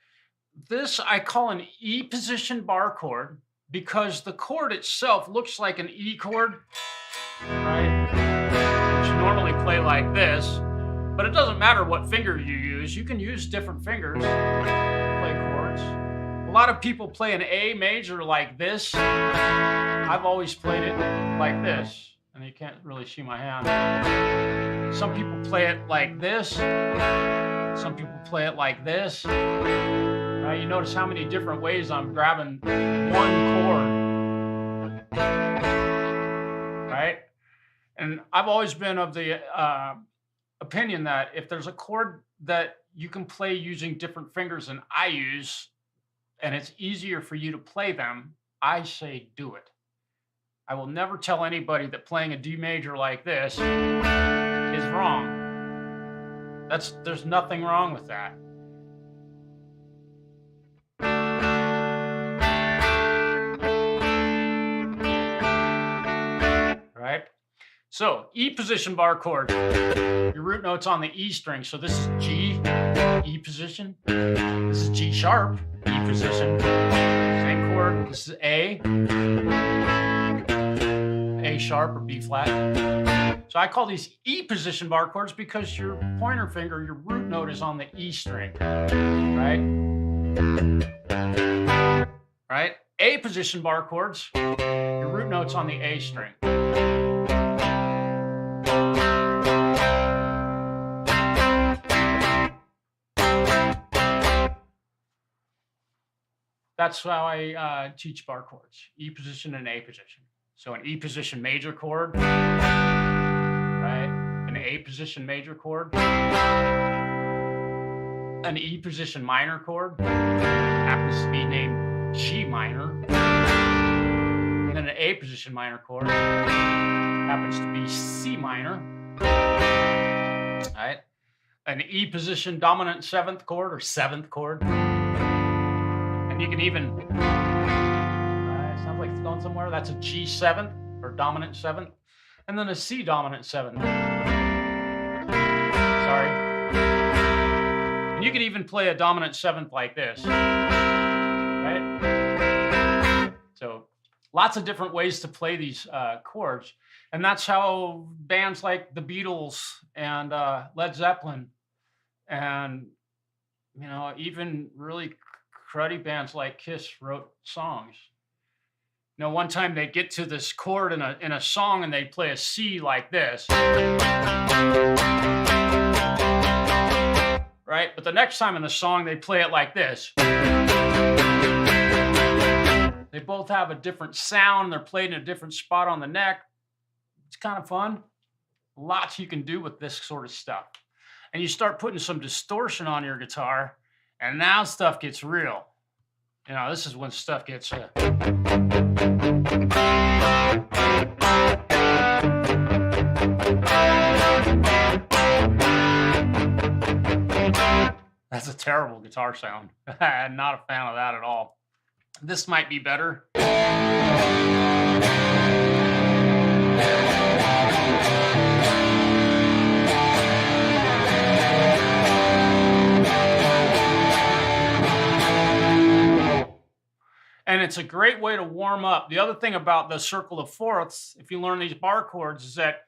[SPEAKER 1] this I call an E position bar chord because the chord itself looks like an E chord, right? Which you normally play like this, but it doesn't matter what finger you use. You can use different fingers to play chords. A lot of people play an A major like this. I've always played it like this, and you can't really see my hand. Some people play it like this. Some people play it like this. Right? You notice how many different ways I'm grabbing one chord. Right? And I've always been of the opinion that if there's a chord that you can play using different fingers than I use, and it's easier for you to play them, I say do it. I will never tell anybody that playing a D major like this is wrong. There's nothing wrong with that. Right? So, E position bar chord. Your root note's on the E string. So this is G, E position. This is G sharp, E position. Same chord. This is A sharp or B flat. So I call these E position bar chords because your pointer finger, your root note is on the E string, right? Right? A position bar chords, your root note's on the A string. That's how I teach bar chords, E position and A position. So an E position major chord, right? An A position major chord, an E position minor chord, happens to be named G minor, and then an A position minor chord, happens to be C minor, right? An E position dominant seventh chord or seventh chord, and you can even sounds like it's going somewhere. That's a G seventh or dominant seventh, and then a C dominant seventh. Sorry. And you can even play a dominant seventh like this, right? So lots of different ways to play these chords, and that's how bands like the Beatles and Led Zeppelin, and even really cruddy bands like Kiss wrote songs. One time they get to this chord in a song and they play a C like this. Right? But the next time in the song they play it like this. They both have a different sound. They're played in a different spot on the neck. It's kind of fun. Lots you can do with this sort of stuff. And you start putting some distortion on your guitar, and now stuff gets real. This is when stuff gets... That's a terrible guitar sound. I'm not a fan of that at all. This might be better. And it's a great way to warm up. The other thing about the circle of fourths, if you learn these bar chords, is that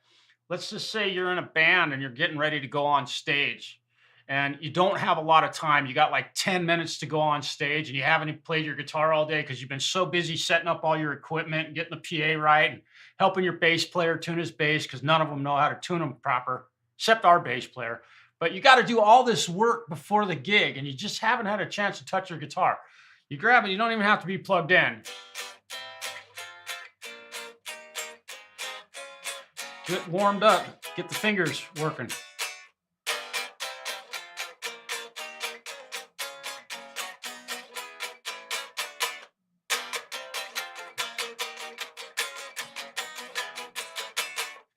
[SPEAKER 1] let's just say you're in a band and you're getting ready to go on stage. and you don't have a lot of time. You got like 10 minutes to go on stage and you haven't even played your guitar all day because you've been so busy setting up all your equipment and getting the PA right and helping your bass player tune his bass because none of them know how to tune them proper, except our bass player. But you got to do all this work before the gig and you just haven't had a chance to touch your guitar. You grab it, you don't even have to be plugged in. Get warmed up, get the fingers working.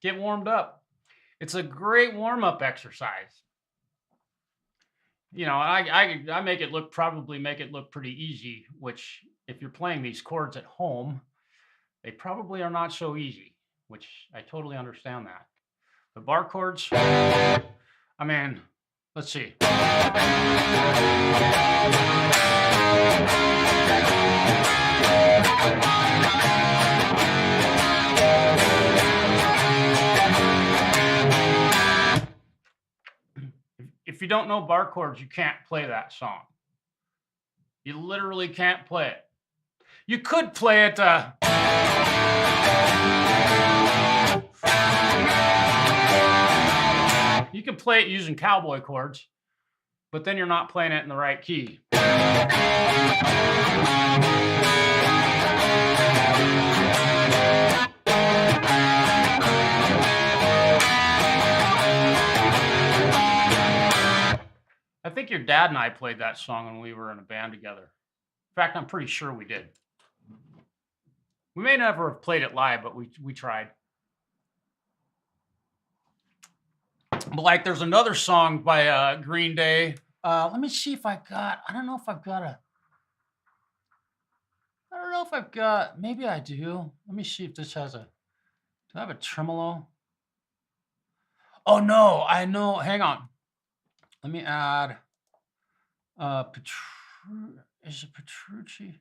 [SPEAKER 1] Get warmed up. It's a great warm-up exercise. You know, I make it look probably make it look pretty easy, which if you're playing these chords at home, they probably are not so easy, which I totally understand that. The bar chords, I mean, let's see. If you don't know bar chords, you can't play that song. You literally can't play it. You could play it. You can play it using cowboy chords, but then you're not playing it in the right key. I think your dad and I played that song when we were in a band together. In fact, I'm pretty sure we did. We may never have played it live, but we tried. But like, there's another song by Green Day. Let me see if I got. I don't know if I've got a. I don't know if I've got. Maybe I do. Let me see if this has a. Do I have a tremolo? Oh no, I know. Hang on. Let me add. Is it Petrucci?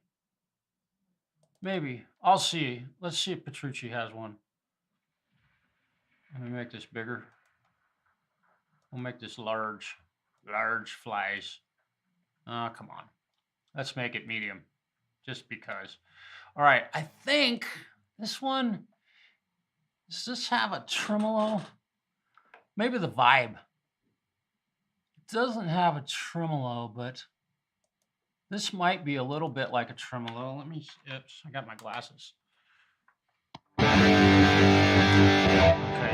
[SPEAKER 1] Maybe. I'll see. Let's see if Petrucci has one. Let me make this bigger. We'll make this large. Large flies. Come on. Let's make it medium. Just because. All right. I think this one. Does this have a tremolo? Maybe the Vibe. It doesn't have a tremolo, but this might be a little bit like a tremolo. Let me. Oops. I got my glasses. Okay.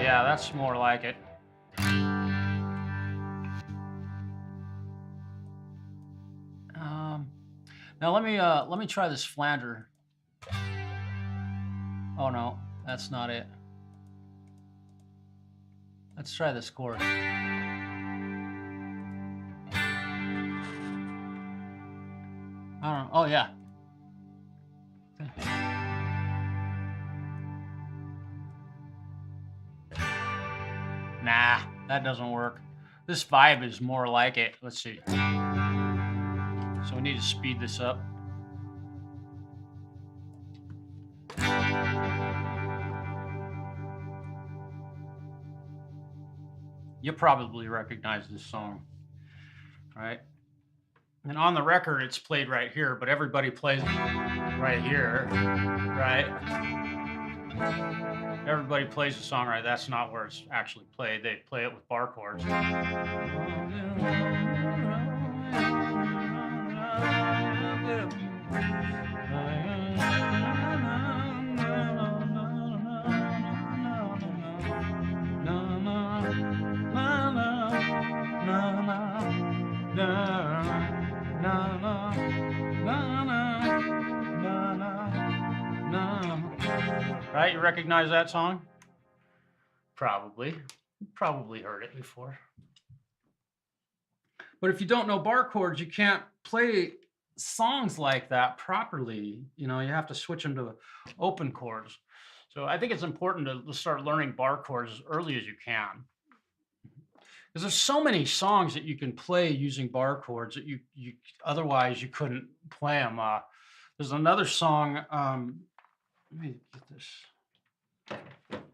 [SPEAKER 1] Yeah, that's more like it. Now let me try this flanger. Oh no, that's not it. Let's try this chord. I don't know. Oh yeah. Nah, that doesn't work. This Vibe is more like it. Let's see. So we need to speed this up. You'll probably recognize this song, right? And on the record, it's played right here, but everybody plays right here, right? Everybody plays the song right. That's not where it's actually played. They play it with bar chords. Right? You recognize that song? Probably. You probably heard it before. But if you don't know bar chords, you can't play songs like that properly. You know, you have to switch them to open chords. So I think it's important to start learning bar chords as early as you can. Because there's so many songs that you can play using bar chords that you otherwise you couldn't play them. There's another song. Let me get this.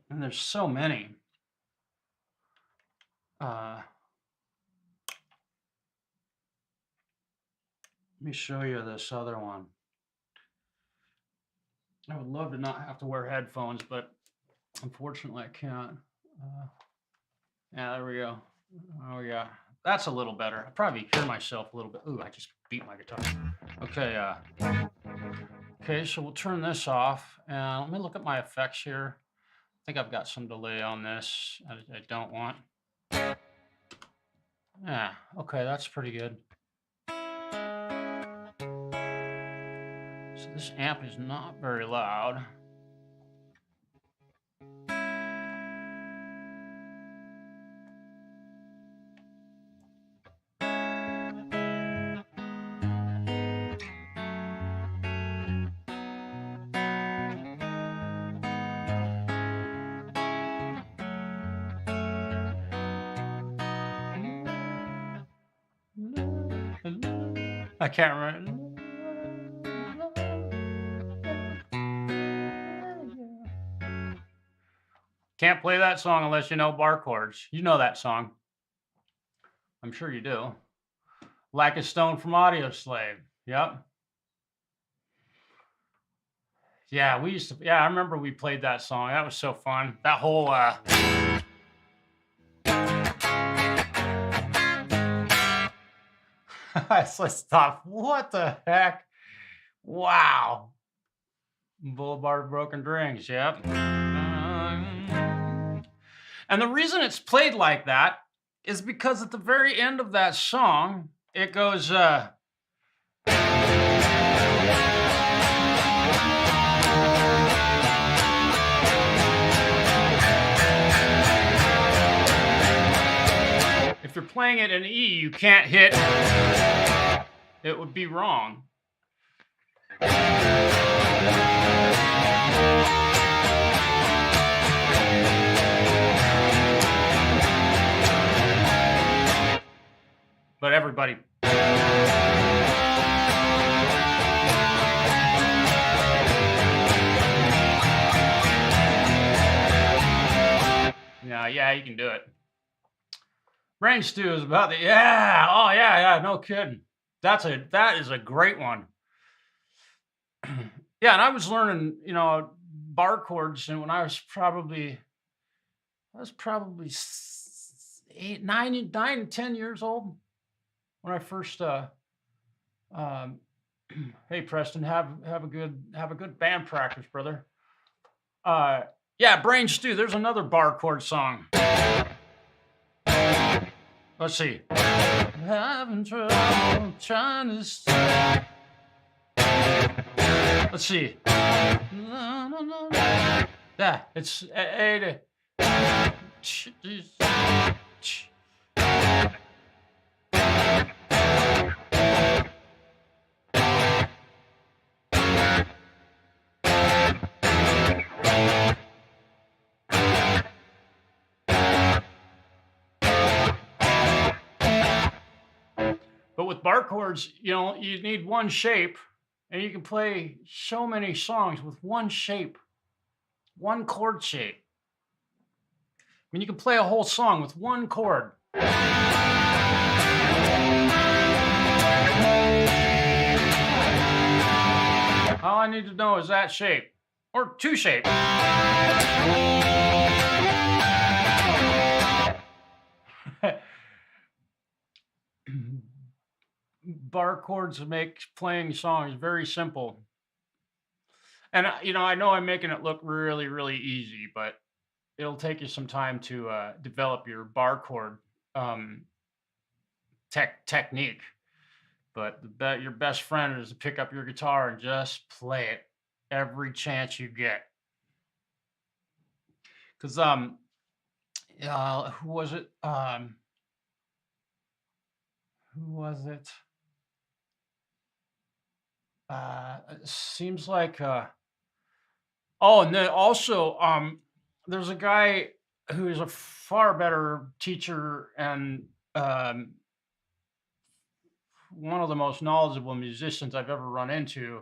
[SPEAKER 1] And there's so many. Let me show you this other one. I would love to not have to wear headphones, but unfortunately I can't. Uh, yeah, there we go. Oh yeah, that's a little better. I probably hear myself a little bit. Ooh, I just beat my guitar. Okay, okay, so we'll turn this off and let me look at my effects here. I think I've got some delay on this. I don't want. Yeah, okay, that's pretty good. So this amp is not very loud. I can't remember. Can't play that song unless you know bar chords. You know that song. I'm sure you do. Like a Stone from Audio Slave. Yep. Yeah, we used to. Yeah, I remember we played that song. That was so fun. That whole. Let's stop. What the heck? Wow. Boulevard of Broken Dreams. Yep. And the reason it's played like that is because at the very end of that song, it goes. If you're playing it in E, you can't hit. It would be wrong. But everybody. Yeah, you can do it. Brain stew is about the oh yeah, no kidding. That is a great one. Yeah, and I was learning, bar chords, and when I was probably 8, 9, 10 years old when I first um hey Preston, have a good band practice, brother. Yeah, Brain Stew, there's another bar chord song. Let's see. Having trouble trying to. Let's see. Yeah, it's A. But with bar chords, you need one shape, and you can play so many songs with one shape, one chord shape. I mean, you can play a whole song with one chord. All I need to know is that shape, or two shapes. Bar chords make playing songs very simple. And I know I'm making it look really, really easy, but it'll take you some time to develop your bar chord technique. But your best friend is to pick up your guitar and just play it every chance you get. Because who was it? Who was it? It seems like and then also there's a guy who is a far better teacher and one of the most knowledgeable musicians I've ever run into.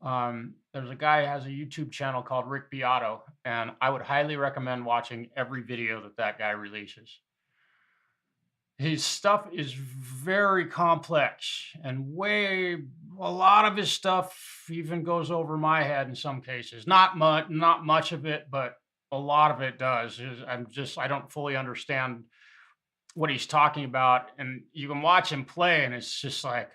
[SPEAKER 1] There's a guy who has a YouTube channel called Rick Beato, and I would highly recommend watching every video that guy releases. His stuff is very complex and a lot of his stuff even goes over my head in some cases. Not much of it, but a lot of it does. I don't fully understand what he's talking about. And you can watch him play, and it's just like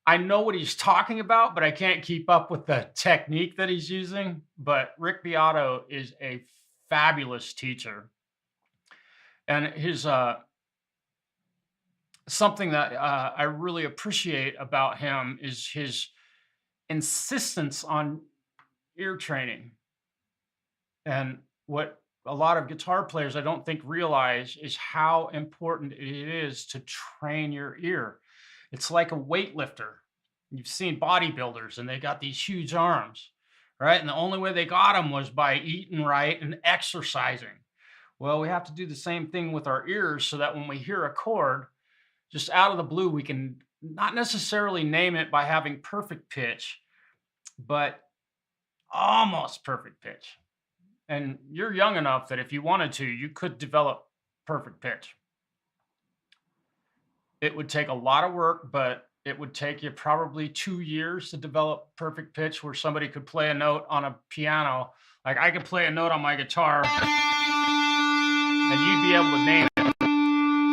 [SPEAKER 1] I know what he's talking about, but I can't keep up with the technique that he's using. But Rick Beato is a fabulous teacher. And his something that I really appreciate about him is his insistence on ear training. And what a lot of guitar players I don't think realize is how important it is to train your ear. It's like a weightlifter. You've seen bodybuilders and they got these huge arms, right? And the only way they got them was by eating right and exercising. Well, we have to do the same thing with our ears so that when we hear a chord, just out of the blue, we can not necessarily name it by having perfect pitch, but almost perfect pitch. And you're young enough that if you wanted to, you could develop perfect pitch. It would take a lot of work, but it would take you probably 2 years to develop perfect pitch where somebody could play a note on a piano. Like I could play a note on my guitar and you'd be able to name it.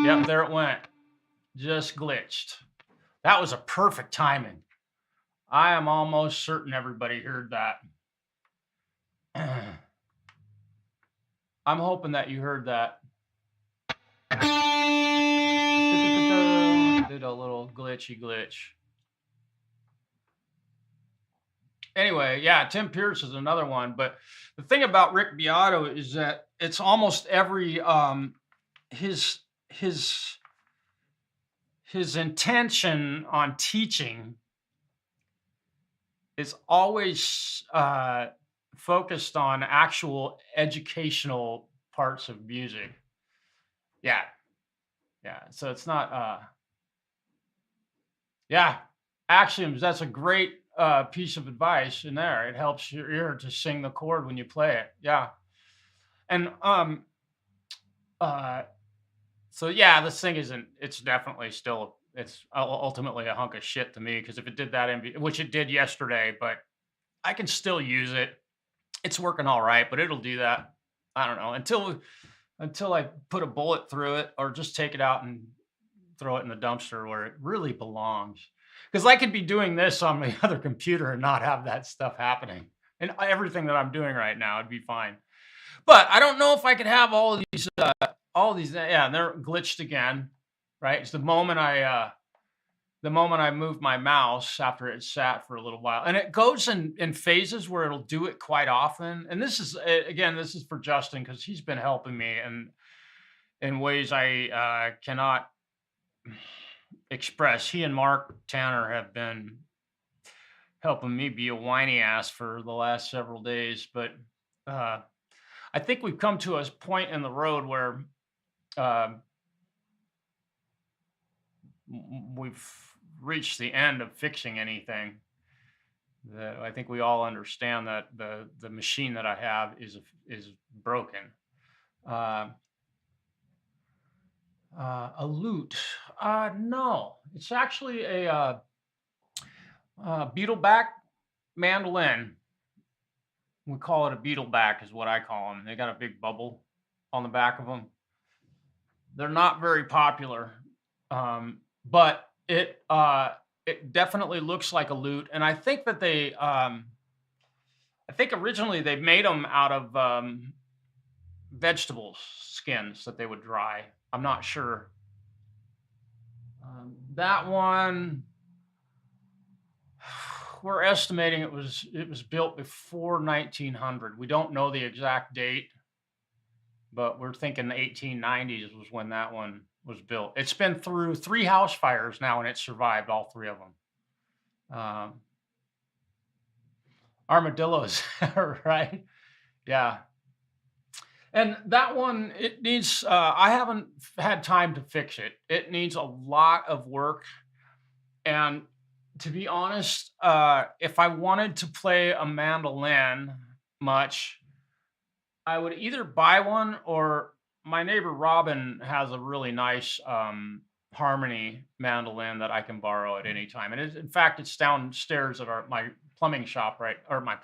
[SPEAKER 1] Yep, there it went. Just glitched. That was a perfect timing. I am almost certain everybody heard that. I'm hoping that you heard that. Did a little glitchy glitch. Anyway, yeah, Tim Pierce is another one. But the thing about Rick Beato is that it's almost every his his his intention on teaching is always focused on actual educational parts of music. Yeah, yeah. So it's not yeah, axioms. That's a great piece of advice in there. It helps your ear to sing the chord when you play it. Yeah, and uh, so yeah, this thing isn't. It's definitely still. It's ultimately a hunk of shit to me because if it did that, which it did yesterday, but I can still use it. It's working all right, but it'll do that. I don't know until I put a bullet through it or just take it out and throw it in the dumpster where it really belongs. Because I could be doing this on my other computer and not have that stuff happening. And everything that I'm doing right now would be fine. But I don't know if I could have all these. Yeah, and they're glitched again, right? It's the moment I move my mouse after it sat for a little while, and it goes in phases where it'll do it quite often. And this is again, this is for Justin because he's been helping me and in ways I cannot express. He and Mark Tanner have been helping me be a whiny ass for the last several days, but uh, I think we've come to a point in the road where uh, we've reached the end of fixing anything. That I think we all understand that the machine that I have is broken. Uh, a lute? No, it's actually beetleback mandolin. We call it a beetleback, is what I call them. They got a big bubble on the back of them. They're not very popular, but it definitely looks like a lute. And I think that I think originally they made them out of vegetable skins that they would dry. I'm not sure. That one, we're estimating it was built before 1900. We don't know the exact date, but we're thinking the 1890s was when that one was built. It's been through 3 house fires now, and it survived all 3 of them. Armadillos, right? Yeah. And that one, it needs, I haven't had time to fix it. It needs a lot of work. And to be honest, if I wanted to play a mandolin much, I would either buy one or my neighbor Robin has a really nice harmony mandolin that I can borrow at any time, and in fact, it's downstairs at my plumbing shop, right, or my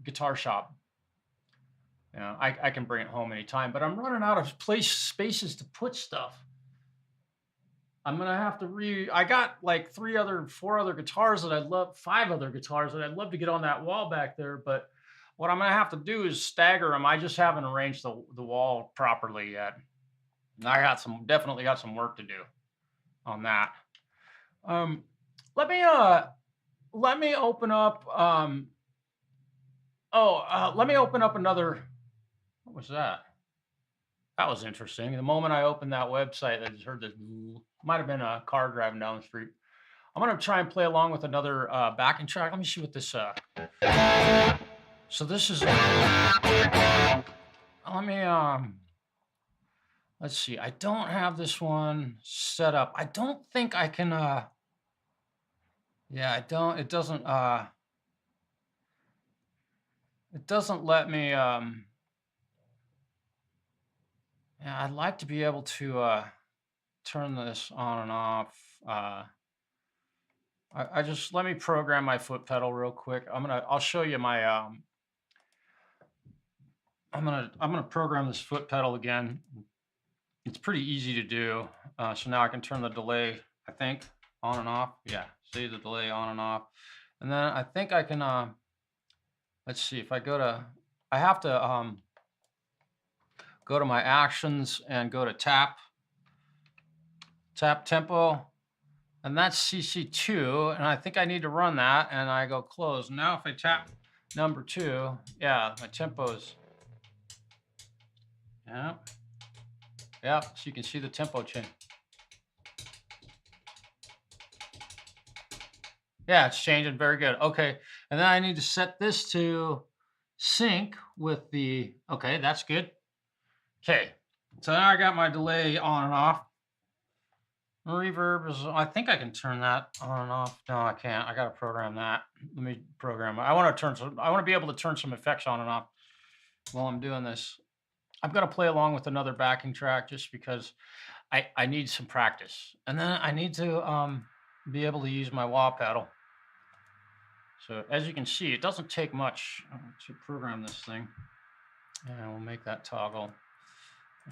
[SPEAKER 1] guitar shop. I can bring it home anytime, but I'm running out of spaces to put stuff. I'm gonna have to I got like 4 other guitars that I love, 5 other guitars that I'd love to get on that wall back there. But what I'm gonna have to do is stagger them. I just haven't arranged the wall properly yet. And I definitely got some work to do on that. Um, let me let me open up. Let me open up another. What was that? That was interesting. The moment I opened that website, I just heard this. Might have been a car driving down the street. I'm gonna try and play along with another backing track. Let me see what this. So this is. Let me. Let's see. I don't have this one set up. I don't think I can. Yeah, I don't. It doesn't. It doesn't let me. Yeah, I'd like to be able to turn this on and off. I just let me program my foot pedal real quick. I'll show you my I'm gonna program this foot pedal again. It's pretty easy to do. So now I can turn the delay, I think, on and off. Yeah, see the delay on and off. And then I think I can let's see if I I have to go to my actions and go to tap tempo, and that's CC2, and I think I need to run that, and I go close. Now if I tap number 2, yeah, my tempo's, yeah, so you can see the tempo change. Yeah, it's changing, very good. Okay, and then I need to set this to sync with the, okay, that's good. Okay, so now I got my delay on and off. Reverb is, I think I can turn that on and off. No, I can't. I got to program that. Let me program it. I want to be able to turn some effects on and off while I'm doing this. I'm going to play along with another backing track just because I need some practice. And then I need to be able to use my wah pedal. So as you can see, it doesn't take much to program this thing. And we'll make that toggle.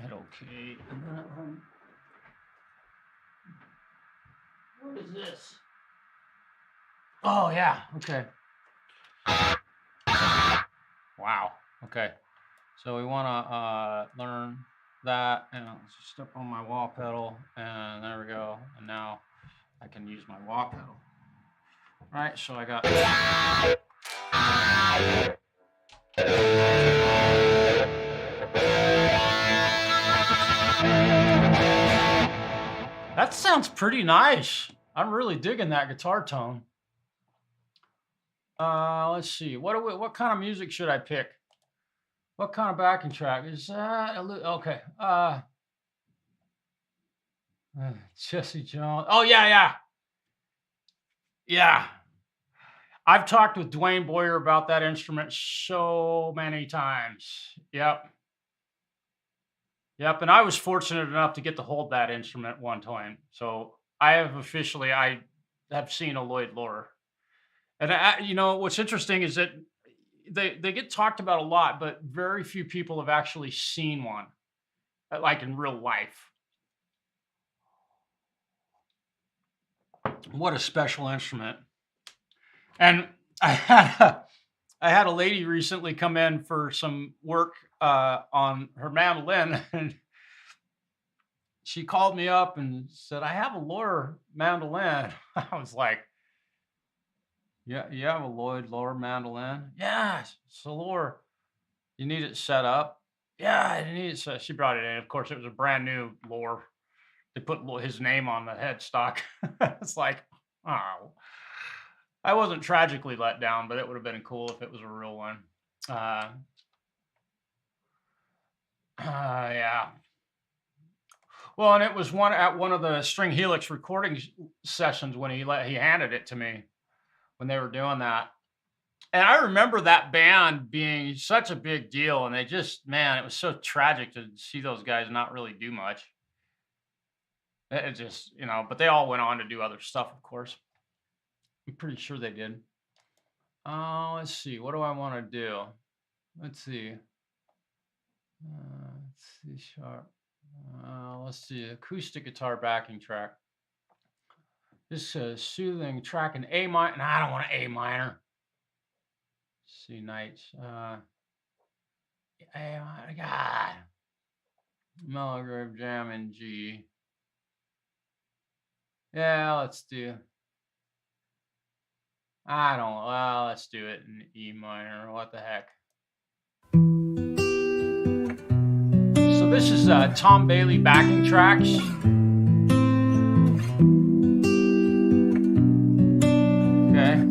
[SPEAKER 1] Hit OK. And then, what is this? Oh, yeah. Okay. Wow. Okay. So we want to learn that. And I'll just step on my wah pedal. And there we go. And now I can use my wah pedal. All right. So I got. That sounds pretty nice. I'm really digging that guitar tone. Let's see. What kind of music should I pick? What kind of backing track is that? Okay. Jesse Jones. Oh yeah. I've talked with Dwayne Boyer about that instrument so many times. Yep. And I was fortunate enough to get to hold that instrument one time. So I have seen a Lloyd Loar. And what's interesting is that they get talked about a lot, but very few people have actually seen one, like in real life. What a special instrument. And I had a lady recently come in for some work on her mandolin, and she called me up and said, "I have a Loar mandolin." I was like, "Yeah, you have a Lloyd Loar mandolin?" "Yeah, it's a Loar. You need it set up?" "Yeah, I need it set." She brought it in. Of course, it was a brand new Loar. They put his name on the headstock. It's like, oh. I wasn't tragically let down, but it would have been cool if it was a real one. Yeah. Well, and it was at one of the String Helix recording sessions when he handed it to me when they were doing that. And I remember that band being such a big deal, and they just, man, it was so tragic to see those guys not really do much. It just, but they all went on to do other stuff, of course. I'm pretty sure they did. Let's see. What do I want to do? Let's see. C sharp. Let's see. Acoustic guitar backing track. This soothing track in A minor. No, I don't want an A minor. C nights. A minor. God. Melograve jam in G. Yeah, let's do. I don't. Well, let's do it in E minor. What the heck? So this is Tom Bailey backing tracks. Okay.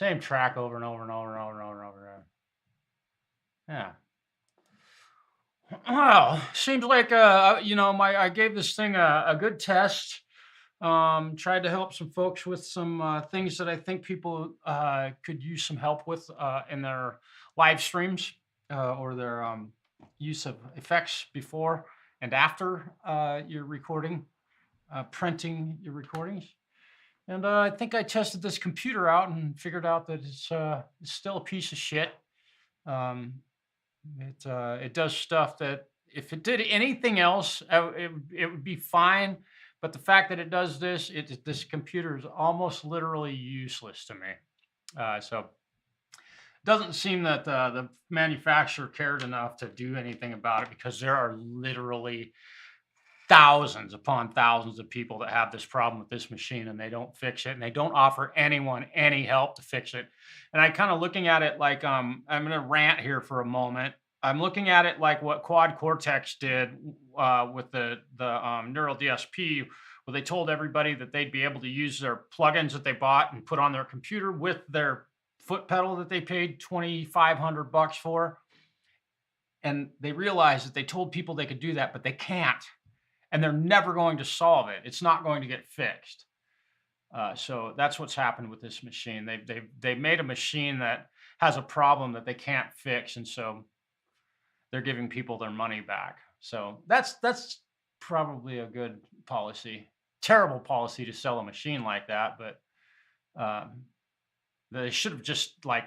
[SPEAKER 1] Same track over and over and over and over and over and over again. Yeah. Well, seems like my I gave this thing a good test. Tried to help some folks with some things that I think people could use some help with in their live streams or their use of effects before and after your recording, printing your recordings. And I think I tested this computer out and figured out that it's still a piece of shit. Um, it does stuff that if it did anything else, it would be fine. But the fact that it does this, this computer is almost literally useless to me. So it doesn't seem that the manufacturer cared enough to do anything about it because there are literally thousands upon thousands of people that have this problem with this machine and they don't fix it and they don't offer anyone any help to fix it. And I kind of looking at it like I'm going to rant here for a moment. I'm looking at it like what Quad Cortex did with the Neural DSP, where they told everybody that they'd be able to use their plugins that they bought and put on their computer with their foot pedal that they paid $2,500 for. And they realized that they told people they could do that, but they can't, and they're never going to solve it. It's not going to get fixed. So that's what's happened with this machine. They made a machine that has a problem that they can't fix, and so they're giving people their money back. So that's probably a good policy. Terrible policy to sell a machine like that, but um, they should have just like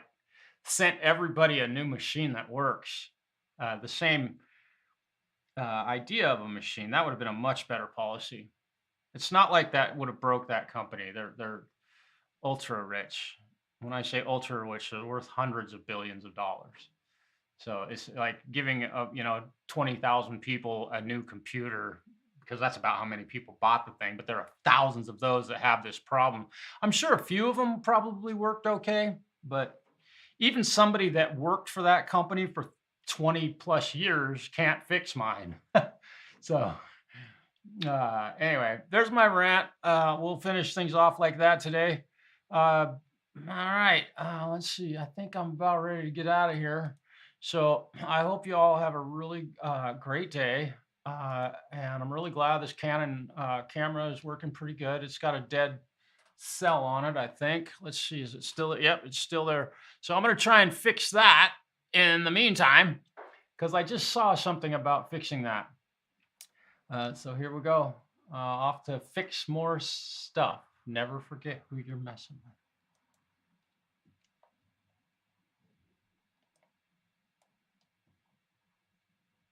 [SPEAKER 1] sent everybody a new machine that works. The same idea of a machine that would have been a much better policy. It's not like that would have broke that company. They're ultra rich. When I say ultra rich, they're worth hundreds of billions of dollars. So it's like giving 20,000 people a new computer because that's about how many people bought the thing. But there are thousands of those that have this problem. I'm sure a few of them probably worked okay, but even somebody that worked for that company for 20 plus years can't fix mine. So anyway, there's my rant. We'll finish things off like that today. All right. Let's see. I think I'm about ready to get out of here. So I hope you all have a really great day. And I'm really glad this Canon camera is working pretty good. It's got a dead cell on it, I think. Let's see. Is it still? Yep, it's still there. So I'm going to try and fix that in the meantime because I just saw something about fixing that. So here we go. Off to fix more stuff. Never forget who you're messing with.